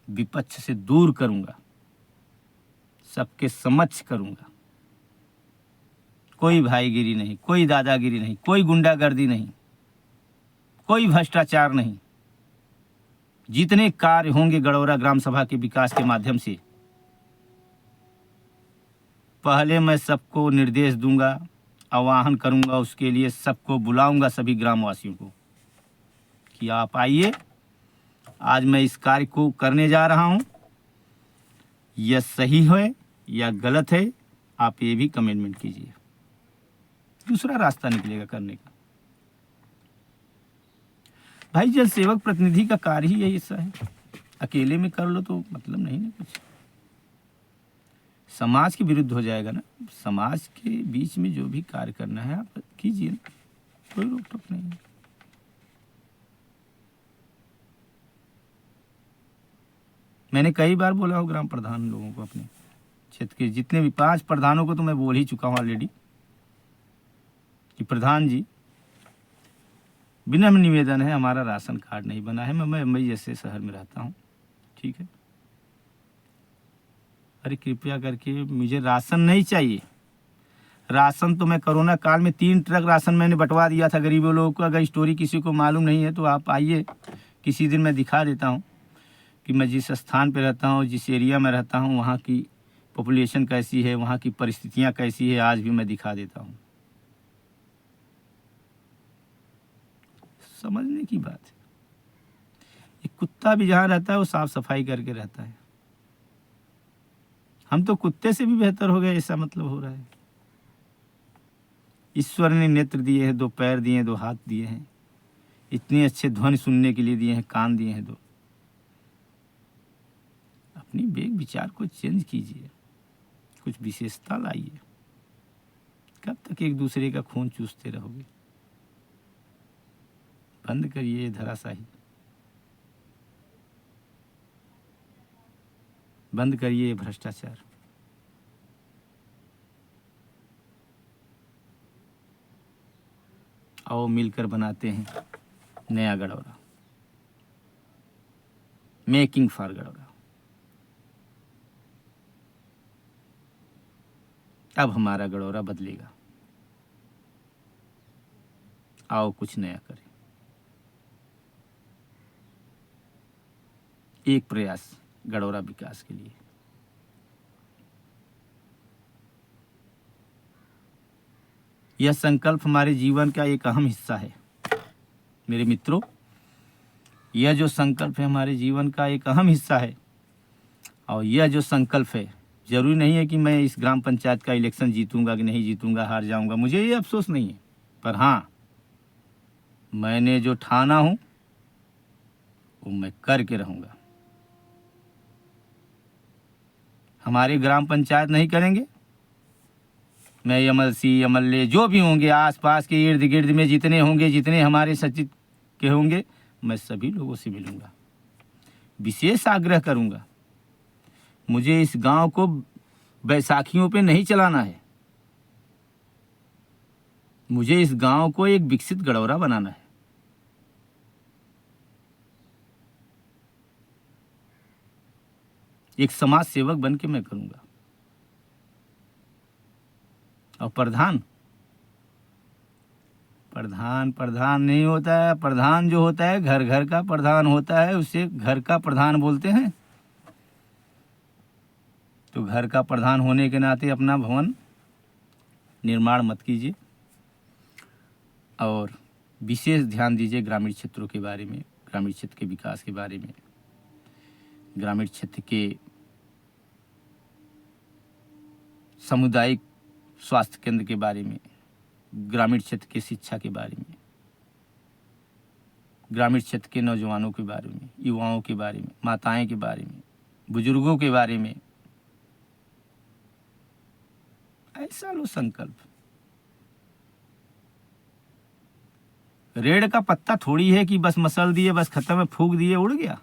विपक्ष से दूर करूंगा, सबके समक्ष करूंगा। कोई भाईगिरी नहीं, कोई दादागिरी नहीं, कोई गुंडागर्दी नहीं, कोई भ्रष्टाचार नहीं। जितने कार्य होंगे गड़ौरा ग्राम सभा के विकास के माध्यम से, पहले मैं सबको निर्देश दूंगा, आह्वान करूंगा, उसके लिए सबको बुलाऊंगा, सभी ग्रामवासियों को कि आप आइए, आज मैं इस कार्य को करने जा रहा हूं। यह सही है या गलत है, आप ये भी कमेंटमेंट कीजिए। दूसरा रास्ता निकलेगा करने का। भाई जल सेवक प्रतिनिधि का कार्य ही यही ऐसा है। अकेले में कर लो तो मतलब नहीं ना कुछ, समाज के विरुद्ध हो जाएगा ना। समाज के बीच में जो भी कार्य करना है आप कीजिए, कोई रोक टोक नहीं है। मैंने कई बार बोला हो ग्राम प्रधान लोगों को, अपने क्षेत्र के जितने भी 5 प्रधानों को तो मैं बोल ही चुका हूँ ऑलरेडी कि प्रधान जी, विनम्र निवेदन है, हमारा राशन कार्ड नहीं बना है। मैं मुंबई जैसे शहर में रहता हूँ, ठीक है, अरे कृपया करके मुझे राशन नहीं चाहिए। राशन तो मैं कोरोना काल में 3 ट्रक राशन मैंने बंटवा दिया था गरीबों लोगों को। अगर स्टोरी किसी को मालूम नहीं है तो आप आइए, किसी दिन मैं दिखा देता हूँ कि मैं जिस स्थान पे रहता हूँ, जिस एरिया में रहता हूँ, वहाँ की पॉपुलेशन कैसी है, वहाँ की परिस्थितियाँ कैसी है, आज भी मैं दिखा देता हूँ। समझने की बात है। एक कुत्ता भी जहाँ रहता है वो साफ सफाई करके रहता है। हम तो कुत्ते से भी बेहतर हो गए, ऐसा मतलब हो रहा है। ईश्वर ने नेत्र दिए हैं, 2 पैर दिए हैं, 2 हाथ दिए हैं, इतने अच्छे ध्वनि सुनने के लिए दिए हैं, कान दिए हैं 2। अपनी वेग विचार को चेंज कीजिए, कुछ विशेषता लाइए। कब तक एक दूसरे का खून चूसते रहोगे? बंद करिए ये धराशाही, बंद करिए ये भ्रष्टाचार। आओ मिलकर बनाते हैं नया गड़ौरा, मेकिंग फॉर गड़ौरा। अब हमारा गड़ौरा बदलेगा। आओ कुछ नया करें। एक प्रयास गड़ौरा विकास के लिए। यह संकल्प हमारे जीवन का एक अहम हिस्सा है मेरे मित्रों। यह जो संकल्प है हमारे जीवन का एक अहम हिस्सा है। और यह जो संकल्प है, जरूरी नहीं है कि मैं इस ग्राम पंचायत का इलेक्शन जीतूंगा कि नहीं जीतूंगा, हार जाऊंगा, मुझे ये अफसोस नहीं है। पर हाँ, मैंने जो ठाना हूं वो मैं करके रहूंगा। हमारी ग्राम पंचायत नहीं करेंगे, मैं एमएलसी एमएलए जो भी होंगे आसपास के इर्द गिर्द में जितने होंगे, जितने हमारे सचिव के होंगे, मैं सभी लोगों से मिलूंगा, विशेष आग्रह करूंगा। मुझे इस गांव को बैसाखियों पे नहीं चलाना है, मुझे इस गांव को एक विकसित गड़ौरा बनाना है। एक समाज सेवक बन के मैं करूंगा। और प्रधान प्रधान नहीं होता है। प्रधान जो होता है घर घर का प्रधान होता है, उसे घर का प्रधान बोलते हैं। तो घर का प्रधान होने के नाते अपना भवन निर्माण मत कीजिए और विशेष ध्यान दीजिए ग्रामीण क्षेत्रों के बारे में, ग्रामीण क्षेत्र के विकास के बारे में, ग्रामीण क्षेत्र के सामुदायिक स्वास्थ्य केंद्र के बारे में, ग्रामीण क्षेत्र के शिक्षा के बारे में, ग्रामीण क्षेत्र के नौजवानों के बारे में, युवाओं के बारे में, माताएं के बारे में, बुजुर्गों के बारे में। ऐसा लो संकल्प। रेड़ का पत्ता थोड़ी है कि बस मसल दिए, बस खत्म है, फूंक दिए, उड़ गया।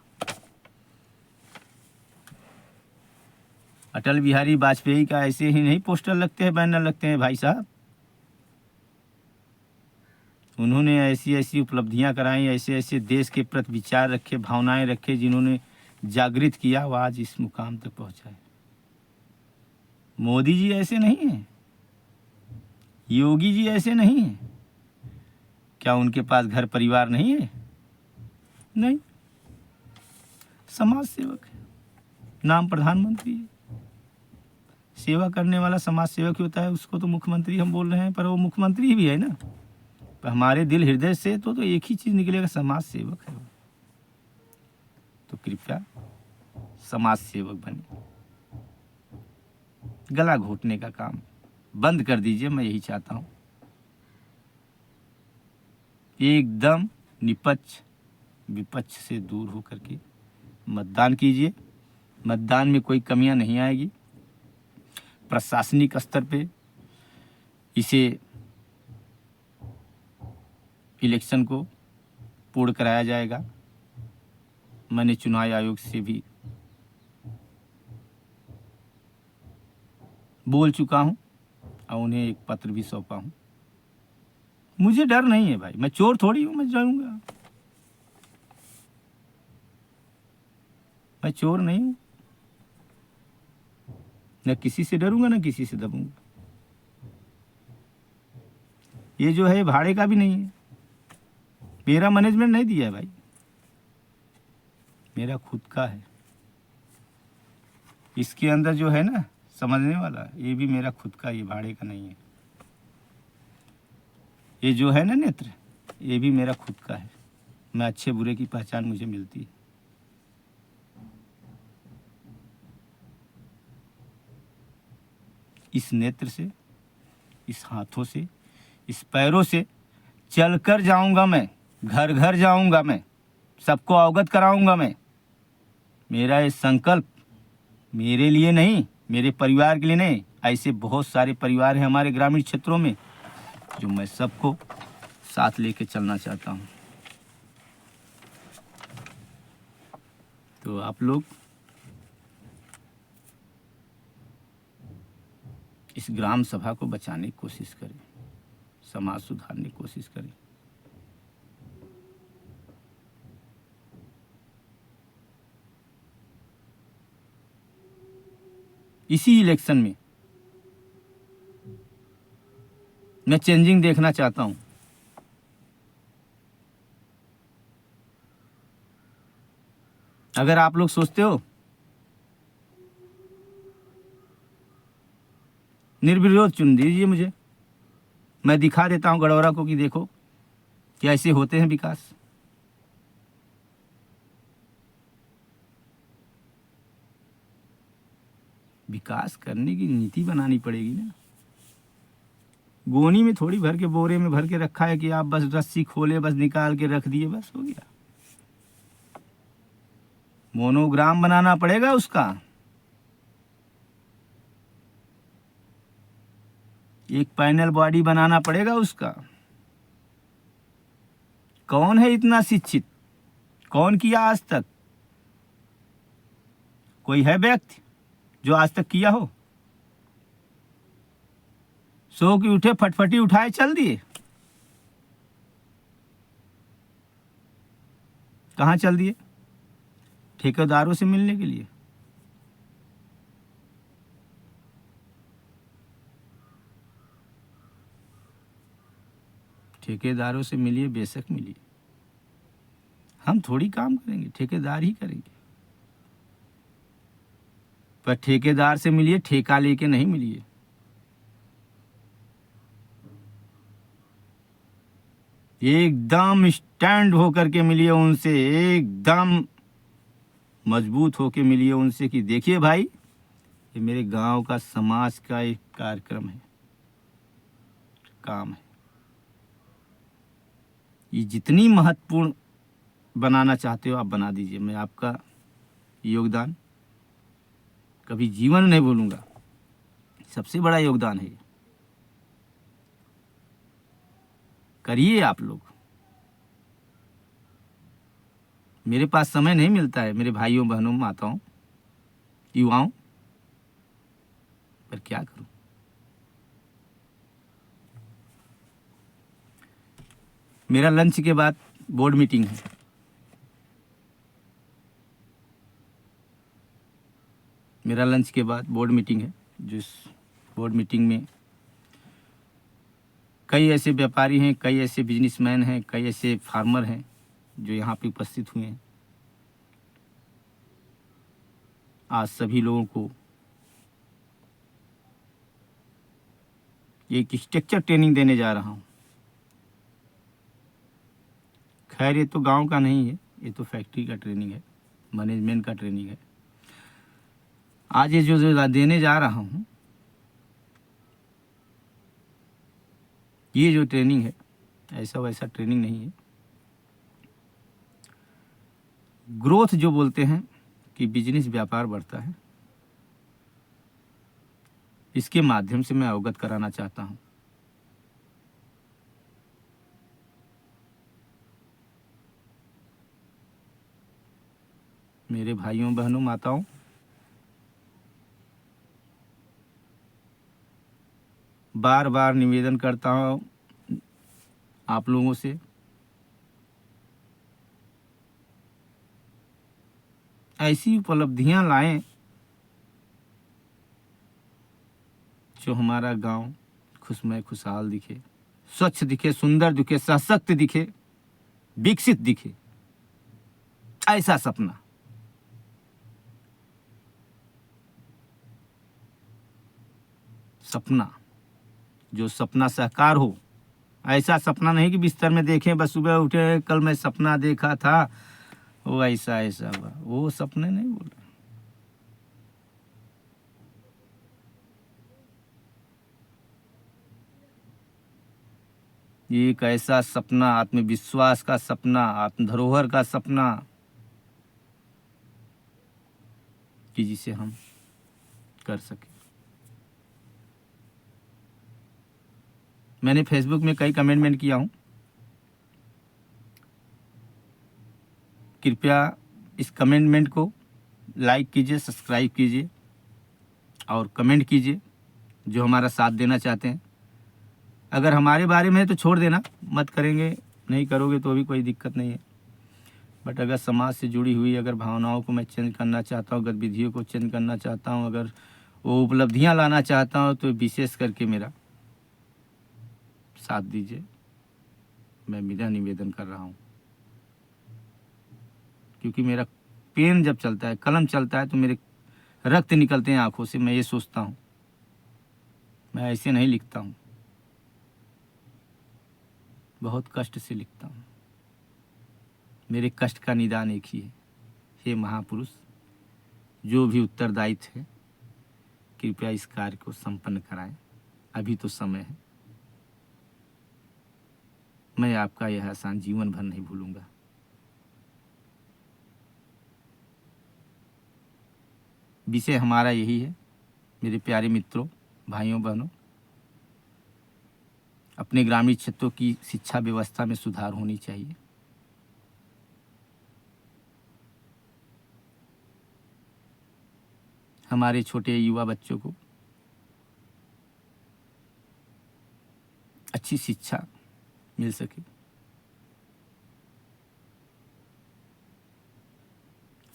अटल बिहारी वाजपेयी का ऐसे ही नहीं पोस्टर लगते हैं, बैनर लगते हैं भाई साहब। उन्होंने ऐसी ऐसी उपलब्धियां कराई, ऐसे ऐसे देश के प्रति विचार रखे, भावनाएं रखे, जिन्होंने जागृत किया, वो आज इस मुकाम तक पहुंचा है। मोदी जी ऐसे नहीं हैं, योगी जी ऐसे नहीं हैं। क्या उनके पास घर परिवार नहीं है? नहीं, समाज सेवक है, नाम प्रधानमंत्री है। सेवा करने वाला समाज सेवक होता है, उसको तो मुख्यमंत्री हम बोल रहे हैं, पर वो मुख्यमंत्री भी है ना। पर हमारे दिल हृदय से तो एक ही चीज निकलेगा, समाज सेवक है वो। तो कृपया समाज सेवक बने। गला घोटने का काम बंद कर दीजिए, मैं यही चाहता हूं। एकदम निपक्ष विपक्ष से दूर होकर के मतदान कीजिए। मतदान में कोई कमियां नहीं आएगी। प्रशासनिक स्तर पे इसे इलेक्शन को पूर्ण कराया जाएगा। मैंने चुनाव आयोग से भी बोल चुका हूं और उन्हें एक पत्र भी सौंपा हूं। मुझे डर नहीं है भाई, मैं चोर थोड़ी हूं, मैं जाऊंगा। मैं चोर नहीं हूं, न किसी से डरूंगा न किसी से दबूंगा। ये जो है भाड़े का भी नहीं है, मेरा मैनेजमेंट नहीं दिया है भाई, मेरा खुद का है। इसके अंदर जो है ना समझने वाला, ये भी मेरा खुद का, ये भाड़े का नहीं है। ये जो है ना नेत्र, ये भी मेरा खुद का है। मैं अच्छे बुरे की पहचान मुझे मिलती है। इस नेत्र से, इस हाथों से, इस पैरों से चल कर जाऊंगा मैं, घर घर जाऊंगा मैं, सबको अवगत कराऊंगा मैं। मेरा ये संकल्प मेरे लिए नहीं, मेरे परिवार के लिए नहीं, ऐसे बहुत सारे परिवार हैं हमारे ग्रामीण क्षेत्रों में, जो मैं सबको साथ लेके चलना चाहता हूं। तो आप लोग इस ग्राम सभा को बचाने की कोशिश करें, समाज सुधारने की कोशिश करें। इसी इलेक्शन में मैं चेंजिंग देखना चाहता हूं। अगर आप लोग सोचते हो निर्विरोध चुन दीजिए मुझे, मैं दिखा देता हूं गडौरा को कि देखो कि ऐसे होते हैं विकास। विकास करने की नीति बनानी पड़ेगी ना। गोनी में थोड़ी भर के, बोरे में भर के रखा है कि आप बस रस्सी खोले, बस निकाल के रख दिए, बस हो गया। मोनोग्राम बनाना पड़ेगा उसका। एक पैनल बॉडी बनाना पड़ेगा उसका। कौन है इतना शिक्षित? कौन किया आज तक? कोई है व्यक्ति जो आज तक किया हो? सो की उठे, फटफटी उठाए, चल दिए। कहां चल दिए? ठेकेदारों से मिलने के लिए। ठेकेदारों से मिलिए, बेशक मिलिए, हम थोड़ी काम करेंगे, ठेकेदार ही करेंगे। पर ठेकेदार से मिलिए, ठेका लेके नहीं मिलिए। एकदम स्टैंड होकर के मिलिए उनसे, एकदम मजबूत होके मिलिए उनसे कि देखिए भाई, ये मेरे गांव का, समाज का एक कार्यक्रम है, काम है। ये जितनी महत्वपूर्ण बनाना चाहते हो आप बना दीजिए। मैं आपका योगदान कभी जीवन में नहीं भूलूंगा। सबसे बड़ा योगदान है ये। करिए आप लोग। मेरे पास समय नहीं मिलता है मेरे भाइयों बहनों माताओं युवाओं, पर क्या करूं। मेरा लंच के बाद बोर्ड मीटिंग है। मेरा लंच के बाद बोर्ड मीटिंग है। जिस बोर्ड मीटिंग में कई ऐसे व्यापारी हैं, कई ऐसे बिजनेसमैन हैं, कई ऐसे फार्मर हैं जो यहाँ पे उपस्थित हुए हैं। आज सभी लोगों को एक स्ट्रक्चर ट्रेनिंग देने जा रहा हूँ। खैर ये तो गांव का नहीं है, ये तो फैक्ट्री का ट्रेनिंग है, मैनेजमेंट का ट्रेनिंग है। आज ये जो देने जा रहा हूँ, ये जो ट्रेनिंग है ऐसा वैसा ट्रेनिंग नहीं है। ग्रोथ जो बोलते हैं कि बिजनेस व्यापार बढ़ता है, इसके माध्यम से मैं अवगत कराना चाहता हूँ। मेरे भाइयों बहनों माताओं, बार बार निवेदन करता हूँ आप लोगों से, ऐसी उपलब्धियां लाएं जो हमारा गांव खुशमय खुशहाल दिखे, स्वच्छ दिखे, सुंदर दिखे, सशक्त दिखे, विकसित दिखे। ऐसा सपना जो सपना साकार हो। ऐसा सपना नहीं कि बिस्तर में देखें बस सुबह उठे कल मैं सपना देखा था वो ऐसा ऐसा हुआ, वो सपने नहीं बोल रहे। ये एक ऐसा सपना, आत्मविश्वास का सपना, आत्म धरोहर का सपना कि जिसे हम कर सके। मैंने फेसबुक में कई कमेंटमेंट किया हूँ, कृपया इस कमेंटमेंट को लाइक कीजिए, सब्सक्राइब कीजिए और कमेंट कीजिए जो हमारा साथ देना चाहते हैं। अगर हमारे बारे में है तो छोड़ देना, मत करेंगे, नहीं करोगे तो भी कोई दिक्कत नहीं है। बट अगर समाज से जुड़ी हुई अगर भावनाओं को मैं चेंज करना चाहता हूँ, गतिविधियों को चेंज करना चाहता हूँ, अगर वो उपलब्धियाँ लाना चाहता हूँ तो विशेष करके मेरा साथ दीजिए। मैं मेरा निवेदन कर रहा हूँ, क्योंकि मेरा पेन जब चलता है, कलम चलता है तो मेरे रक्त निकलते हैं आंखों से। मैं ये सोचता हूँ, मैं ऐसे नहीं लिखता हूँ, बहुत कष्ट से लिखता हूँ। मेरे कष्ट का निदान एक ही है। हे महापुरुष, जो भी उत्तरदायित्व है कृपया इस कार्य को संपन्न कराएं। अभी तो समय है। मैं आपका यह एहसान जीवन भर नहीं भूलूंगा। विषय हमारा यही है मेरे प्यारे मित्रों, भाइयों बहनों। अपने ग्रामीण क्षेत्रों की शिक्षा व्यवस्था में सुधार होनी चाहिए। हमारे छोटे युवा बच्चों को अच्छी शिक्षा मिल सके।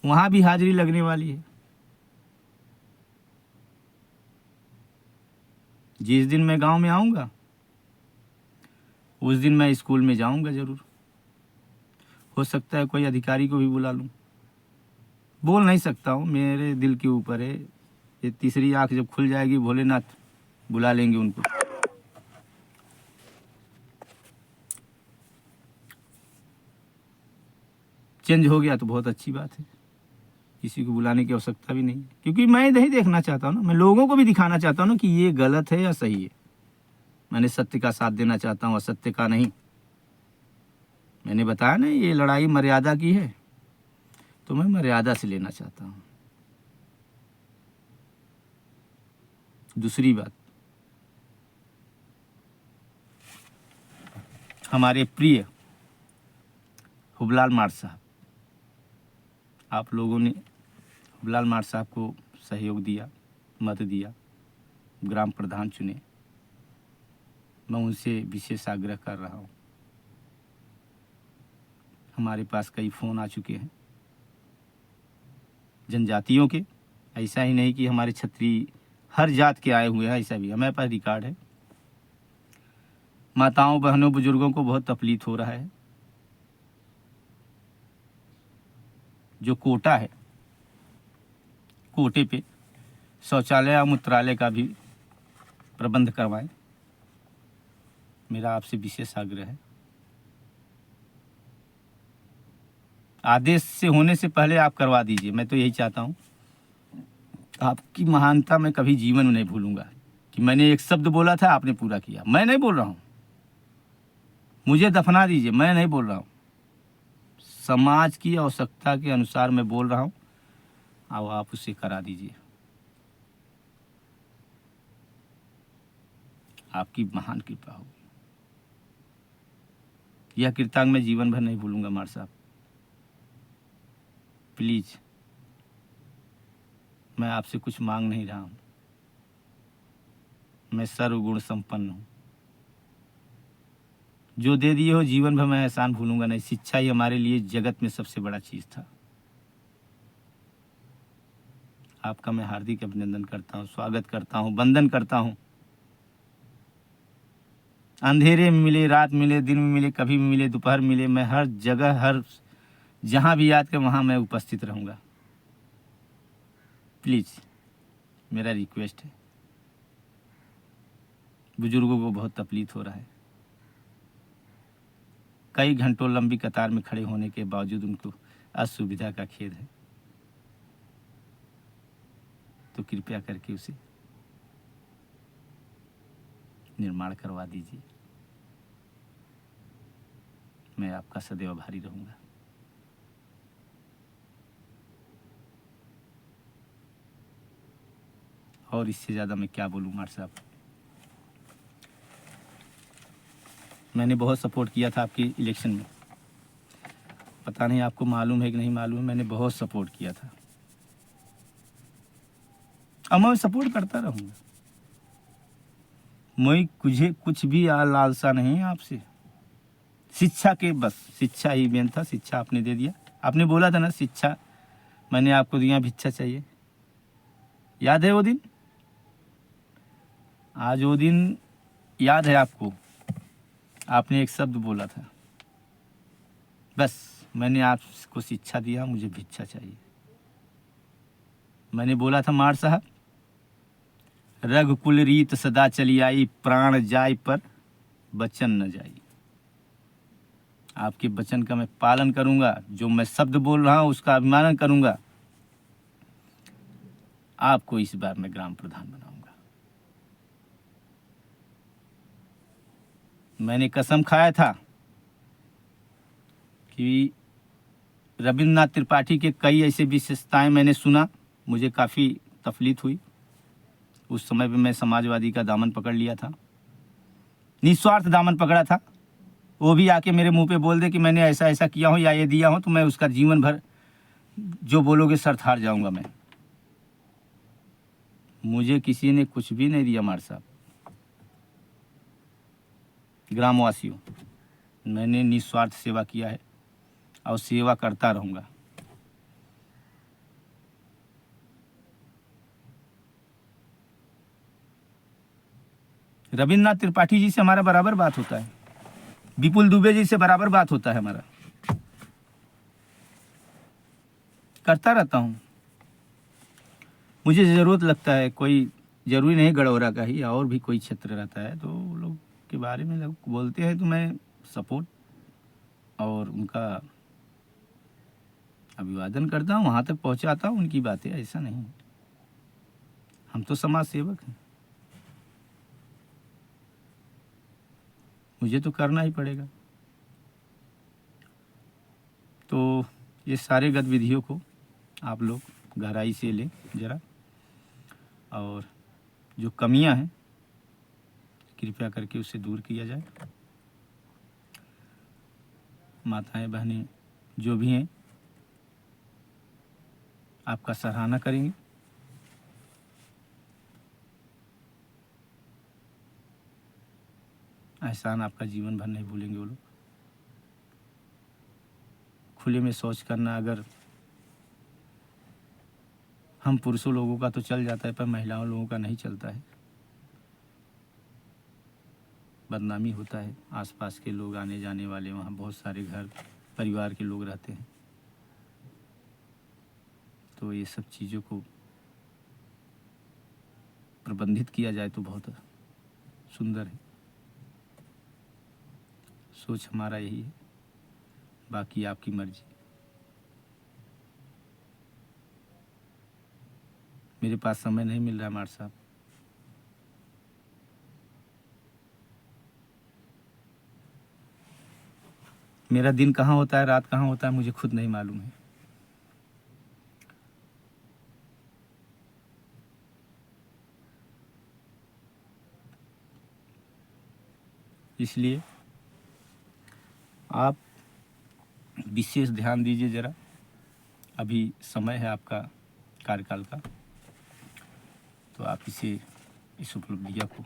वहाँ भी हाजिरी लगने वाली है। जिस दिन मैं गांव में आऊँगा उस दिन मैं स्कूल में जाऊँगा ज़रूर। हो सकता है कोई अधिकारी को भी बुला लूँ, बोल नहीं सकता हूँ, मेरे दिल के ऊपर है। ये तीसरी आँख जब खुल जाएगी भोलेनाथ बुला लेंगे उनको। चेंज हो गया तो बहुत अच्छी बात है, किसी को बुलाने की आवश्यकता भी नहीं है, क्योंकि मैं नहीं देखना चाहता हूँ ना, मैं लोगों को भी दिखाना चाहता हूँ ना कि ये गलत है या सही है। मैंने सत्य का साथ देना चाहता हूँ, असत्य का नहीं। मैंने बताया ना, ये लड़ाई मर्यादा की है, तो मैं मर्यादा से लेना चाहता हूँ। दूसरी बात, हमारे प्रिय हुबलाल मार्ट साहब, आप लोगों ने हुबलाल मार्ट साहब को सहयोग दिया, मत दिया, ग्राम प्रधान चुने। मैं उनसे विशेष आग्रह कर रहा हूँ। हमारे पास कई फ़ोन आ चुके हैं जनजातियों के, ऐसा ही नहीं कि हमारे क्षत्रिय हर जात के आए हुए हैं, ऐसा भी हमारे पास रिकॉर्ड है। माताओं, बहनों, बुजुर्गों को बहुत तकलीफ हो रहा है। जो कोटा है, कोटे पे शौचालय और मूत्रालय का भी प्रबंध करवाएं, मेरा आपसे विशेष आग्रह है। आदेश से होने से पहले आप करवा दीजिए, मैं तो यही चाहता हूँ। आपकी महानता मैं कभी जीवन में नहीं भूलूंगा कि मैंने एक शब्द बोला था, आपने पूरा किया। मैं नहीं बोल रहा हूँ, मुझे दफना दीजिए, मैं नहीं बोल रहा हूँ, समाज की आवश्यकता के अनुसार मैं बोल रहा हूँ, अब आप उसे करा दीजिए। आपकी महान कृपा होगी। यह कृतांग मैं जीवन भर नहीं भूलूंगा मार साहब। प्लीज, मैं आपसे कुछ मांग नहीं रहा हूँ, मैं सर्वगुण संपन्न हूँ। जो दे दिए हो जीवन भर मैं एहसान भूलूंगा नहीं। शिक्षा ही हमारे लिए जगत में सबसे बड़ा चीज था। आपका मैं हार्दिक अभिनंदन करता हूँ, स्वागत करता हूँ, वंदन करता हूँ। अंधेरे में मिले, रात मिले, दिन में मिले, कभी भी मिले, दोपहर मिले, मैं हर जगह, हर जहाँ भी याद कर वहाँ मैं उपस्थित रहूँगा। प्लीज़, मेरा रिक्वेस्ट है। बुजुर्गों को बहुत तकलीफ हो रहा है, कई घंटों लंबी कतार में खड़े होने के बावजूद उनको असुविधा का खेद है, तो कृपया करके उसे निर्माण करवा दीजिए। मैं आपका सदैव आभारी रहूँगा। और इससे ज़्यादा मैं क्या बोलूँ मार साहब। मैंने बहुत सपोर्ट किया था आपके इलेक्शन में, पता नहीं आपको मालूम है कि नहीं मालूम है, मैंने बहुत सपोर्ट किया था, अब मैं सपोर्ट करता रहूँगा। मैं मुझे कुछ भी लालसा नहीं है आपसे, शिक्षा के बस शिक्षा ही मेन था। शिक्षा आपने दे दिया, आपने बोला था ना शिक्षा मैंने आपको दिया, भिक्षा चाहिए। याद है वो दिन? आज वो दिन याद है आपको? आपने एक शब्द बोला था, बस मैंने आपको शिक्षा दिया, मुझे भिक्षा चाहिए। मैंने बोला था मार साहब, रघुकुल रीत सदा चली आई, प्राण जाय पर वचन न जाई। आपके वचन का मैं पालन करूंगा, जो मैं शब्द बोल रहा हूं उसका अभिमान करूंगा। आपको इस बार मैं ग्राम प्रधान बनाऊंगा। मैंने कसम खाया था कि रविन्द्रनाथ त्रिपाठी के कई ऐसे विशेषताएं मैंने सुना, मुझे काफ़ी तकलीफ हुई। उस समय पे मैं समाजवादी का दामन पकड़ लिया था, निस्वार्थ दामन पकड़ा था। वो भी आके मेरे मुंह पे बोल दे कि मैंने ऐसा ऐसा किया हूँ या ये दिया हूँ, तो मैं उसका जीवन भर जो बोलोगे शर्त हार जाऊंगा मैं। मुझे किसी ने कुछ भी नहीं दिया मार साहब। ग्रामवासियों, मैंने निस्वार्थ सेवा किया है और सेवा करता रहूंगा। रविन्द्रनाथ त्रिपाठी जी से हमारा बराबर बात होता है, विपुल दुबे जी से बराबर बात होता है हमारा, करता रहता हूँ। मुझे ज़रूरत लगता है, कोई ज़रूरी नहीं गड़ौरा का ही, और भी कोई क्षेत्र रहता है तो वो लोग के बारे में लोग बोलते हैं तो मैं सपोर्ट और उनका अभिवादन करता हूँ, वहाँ तक पहुँचाता हूँ उनकी बातें। ऐसा नहीं, हम तो समाज सेवक हैं। मुझे तो करना ही पड़ेगा। तो ये सारे गतिविधियों को आप लोग गहराई से लें ज़रा, और जो कमियां हैं कृपया करके उससे दूर किया जाए। माताएं बहनें जो भी हैं आपका सराहना करेंगे। एहसान आपका जीवन भर नहीं भूलेंगे वो लोग। खुले में शौच करना अगर हम पुरुषों लोगों का तो चल जाता है, पर महिलाओं लोगों का नहीं चलता है। बदनामी होता है, आसपास के लोग आने जाने वाले, वहाँ बहुत सारे घर परिवार के लोग रहते हैं। तो ये सब चीज़ों को प्रबंधित किया जाए तो बहुत सुंदर है। सोच हमारा यही है, बाकी आपकी मर्जी। मेरे पास समय नहीं मिल रहा है मार साहब। मेरा दिन कहाँ होता है, रात कहाँ होता है, मुझे खुद नहीं मालूम है। इसलिए आप विशेष ध्यान दीजिए ज़रा। अभी समय है आपका कार्यकाल का, तो आप इस उपलब्धियाँ को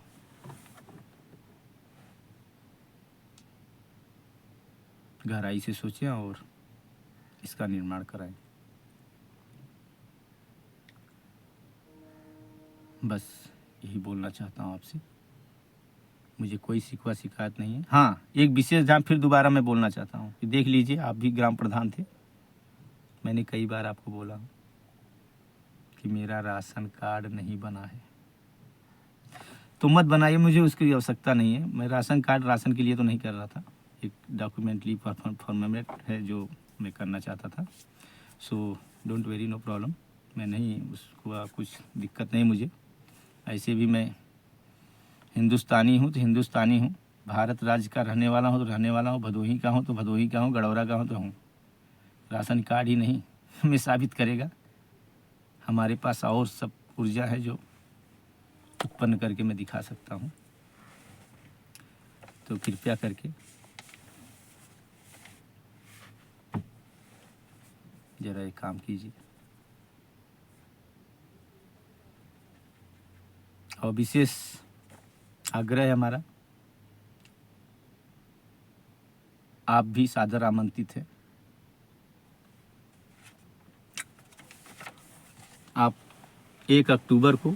गहराई से सोचें और इसका निर्माण कराएं। बस यही बोलना चाहता हूँ आपसे। मुझे कोई शिकवा शिकायत नहीं है। हाँ, एक विशेष ध्यान फिर दोबारा मैं बोलना चाहता हूँ कि देख लीजिए, आप भी ग्राम प्रधान थे। मैंने कई बार आपको बोला कि मेरा राशन कार्ड नहीं बना है, तो मत बनाइए, मुझे उसकी आवश्यकता नहीं है। मैं राशन कार्ड राशन के लिए तो नहीं कर रहा था, एक डॉक्यूमेंटली फॉर्मेट है जो मैं करना चाहता था। So don't worry, no problem. मैं नहीं, उसको कुछ दिक्कत नहीं मुझे। ऐसे भी मैं हिंदुस्तानी हूँ तो हिंदुस्तानी हूँ, भारत राज्य का रहने वाला हूँ तो रहने वाला हूँ, भदोही का हूँ तो भदोही का हूँ, गड़ौरा का हूँ तो हूँ। राशन कार्ड ही नहीं हमें साबित करेगा। हमारे पास और सब ऊर्जा है जो उत्पन्न करके मैं दिखा सकता हूँ। तो कृपया करके ज़रा एक काम कीजिए, और विशेष आग्रह है हमारा, आप भी सादर आमंत्रित हैं। आप 1 अक्टूबर को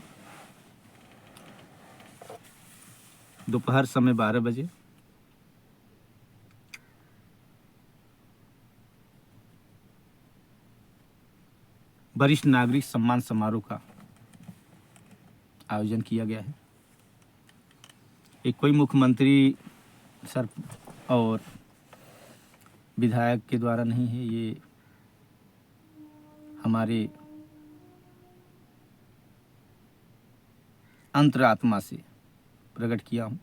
दोपहर समय 12 बजे वरिष्ठ नागरिक सम्मान समारोह का आयोजन किया गया है। एक कोई मुख्यमंत्री सर और विधायक के द्वारा नहीं है, ये हमारे अंतरात्मा से प्रकट किया हूँ,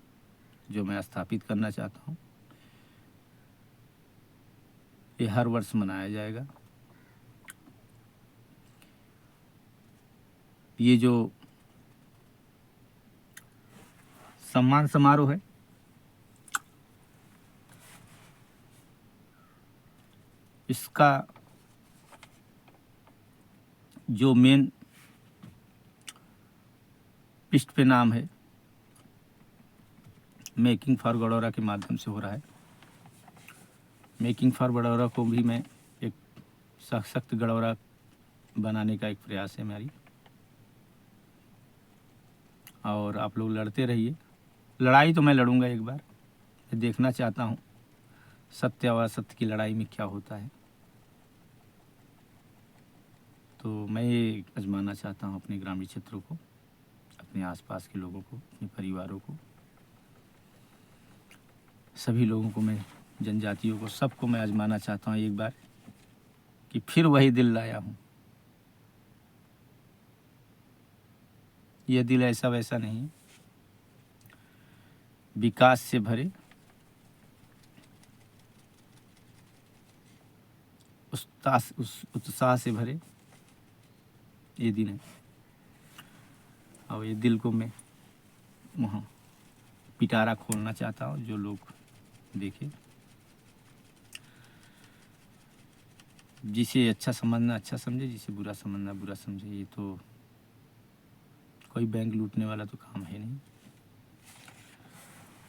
जो मैं स्थापित करना चाहता हूँ। ये हर वर्ष मनाया जाएगा। ये जो सम्मान समारोह है, इसका जो मेन पृष्ठ पे नाम है, मेकिंग फॉर गडौरा के माध्यम से हो रहा है। मेकिंग फॉर गडौरा को भी मैं एक सशक्त गडौरा बनाने का एक प्रयास है मेरी, और आप लोग लड़ते रहिए। लड़ाई तो मैं लड़ूंगा एक बार। मैं देखना चाहता हूँ सत्य और असत्य की लड़ाई में क्या होता है। तो मैं ये आजमाना चाहता हूँ अपने ग्रामीण क्षेत्रों को, अपने आसपास के लोगों को, अपने परिवारों को, सभी लोगों को, मैं जनजातियों को, सबको मैं आजमाना चाहता हूँ एक बार कि फिर वही दिल लाया हूँ। यह दिल ऐसा वैसा नहीं, विकास से भरे, उस उत्साह से भरे ये दिन है। और ये दिल को मैं वहाँ पिटारा खोलना चाहता हूँ, जो लोग देखे, जिसे अच्छा समझना अच्छा समझे, जिसे बुरा समझना बुरा समझे। ये तो कोई बैंक लूटने वाला तो काम है नहीं।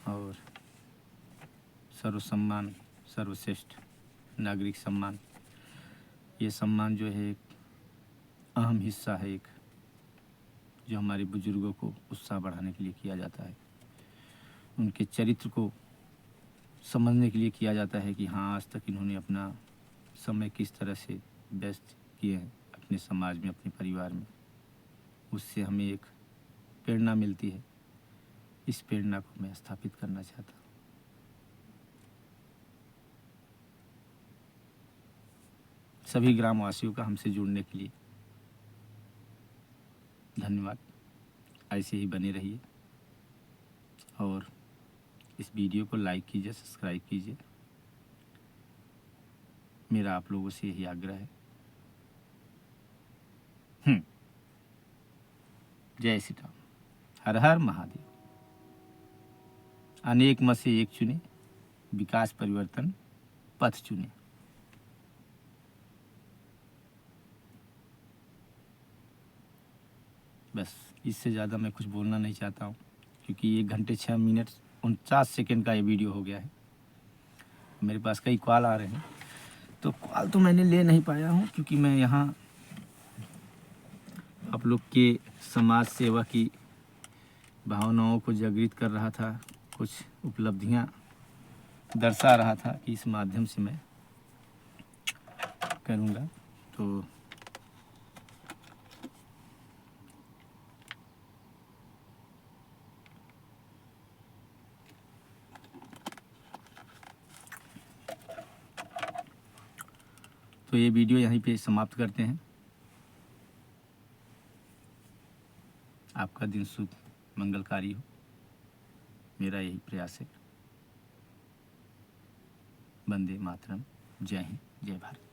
और सर्व सम्मान, सर्वश्रेष्ठ नागरिक सम्मान, ये सम्मान जो है एक अहम हिस्सा है, एक जो हमारे बुजुर्गों को उत्साह बढ़ाने के लिए किया जाता है, उनके चरित्र को समझने के लिए किया जाता है कि हाँ, आज तक इन्होंने अपना समय किस तरह से व्यस्त किए हैं अपने समाज में, अपने परिवार में। उससे हमें एक प्रेरणा मिलती है। इस प्रेरणा को मैं स्थापित करना चाहता हूँ। सभी ग्रामवासियों का हमसे जुड़ने के लिए धन्यवाद। ऐसे ही बने रहिए और इस वीडियो को लाइक कीजिए, सब्सक्राइब कीजिए। मेरा आप लोगों से यही आग्रह है। जय श्री राम। हर हर महादेव। अनेक मत से एक चुने, विकास परिवर्तन पथ चुने। बस इससे ज़्यादा मैं कुछ बोलना नहीं चाहता हूँ, क्योंकि 1 घंटे 6 मिनट 49 सेकंड का ये वीडियो हो गया है। मेरे पास कई कॉल आ रहे हैं, तो कॉल तो मैंने ले नहीं पाया हूँ, क्योंकि मैं यहाँ आप लोग के समाज सेवा की भावनाओं को जागृत कर रहा था, कुछ उपलब्धियाँ दर्शा रहा था कि इस माध्यम से मैं करूँगा। तो ये वीडियो यहीं पे समाप्त करते हैं। आपका दिन शुभ मंगलकारी हो, मेरा यही प्रयास है। वंदे मातरम। जय हिंद, जय भारत।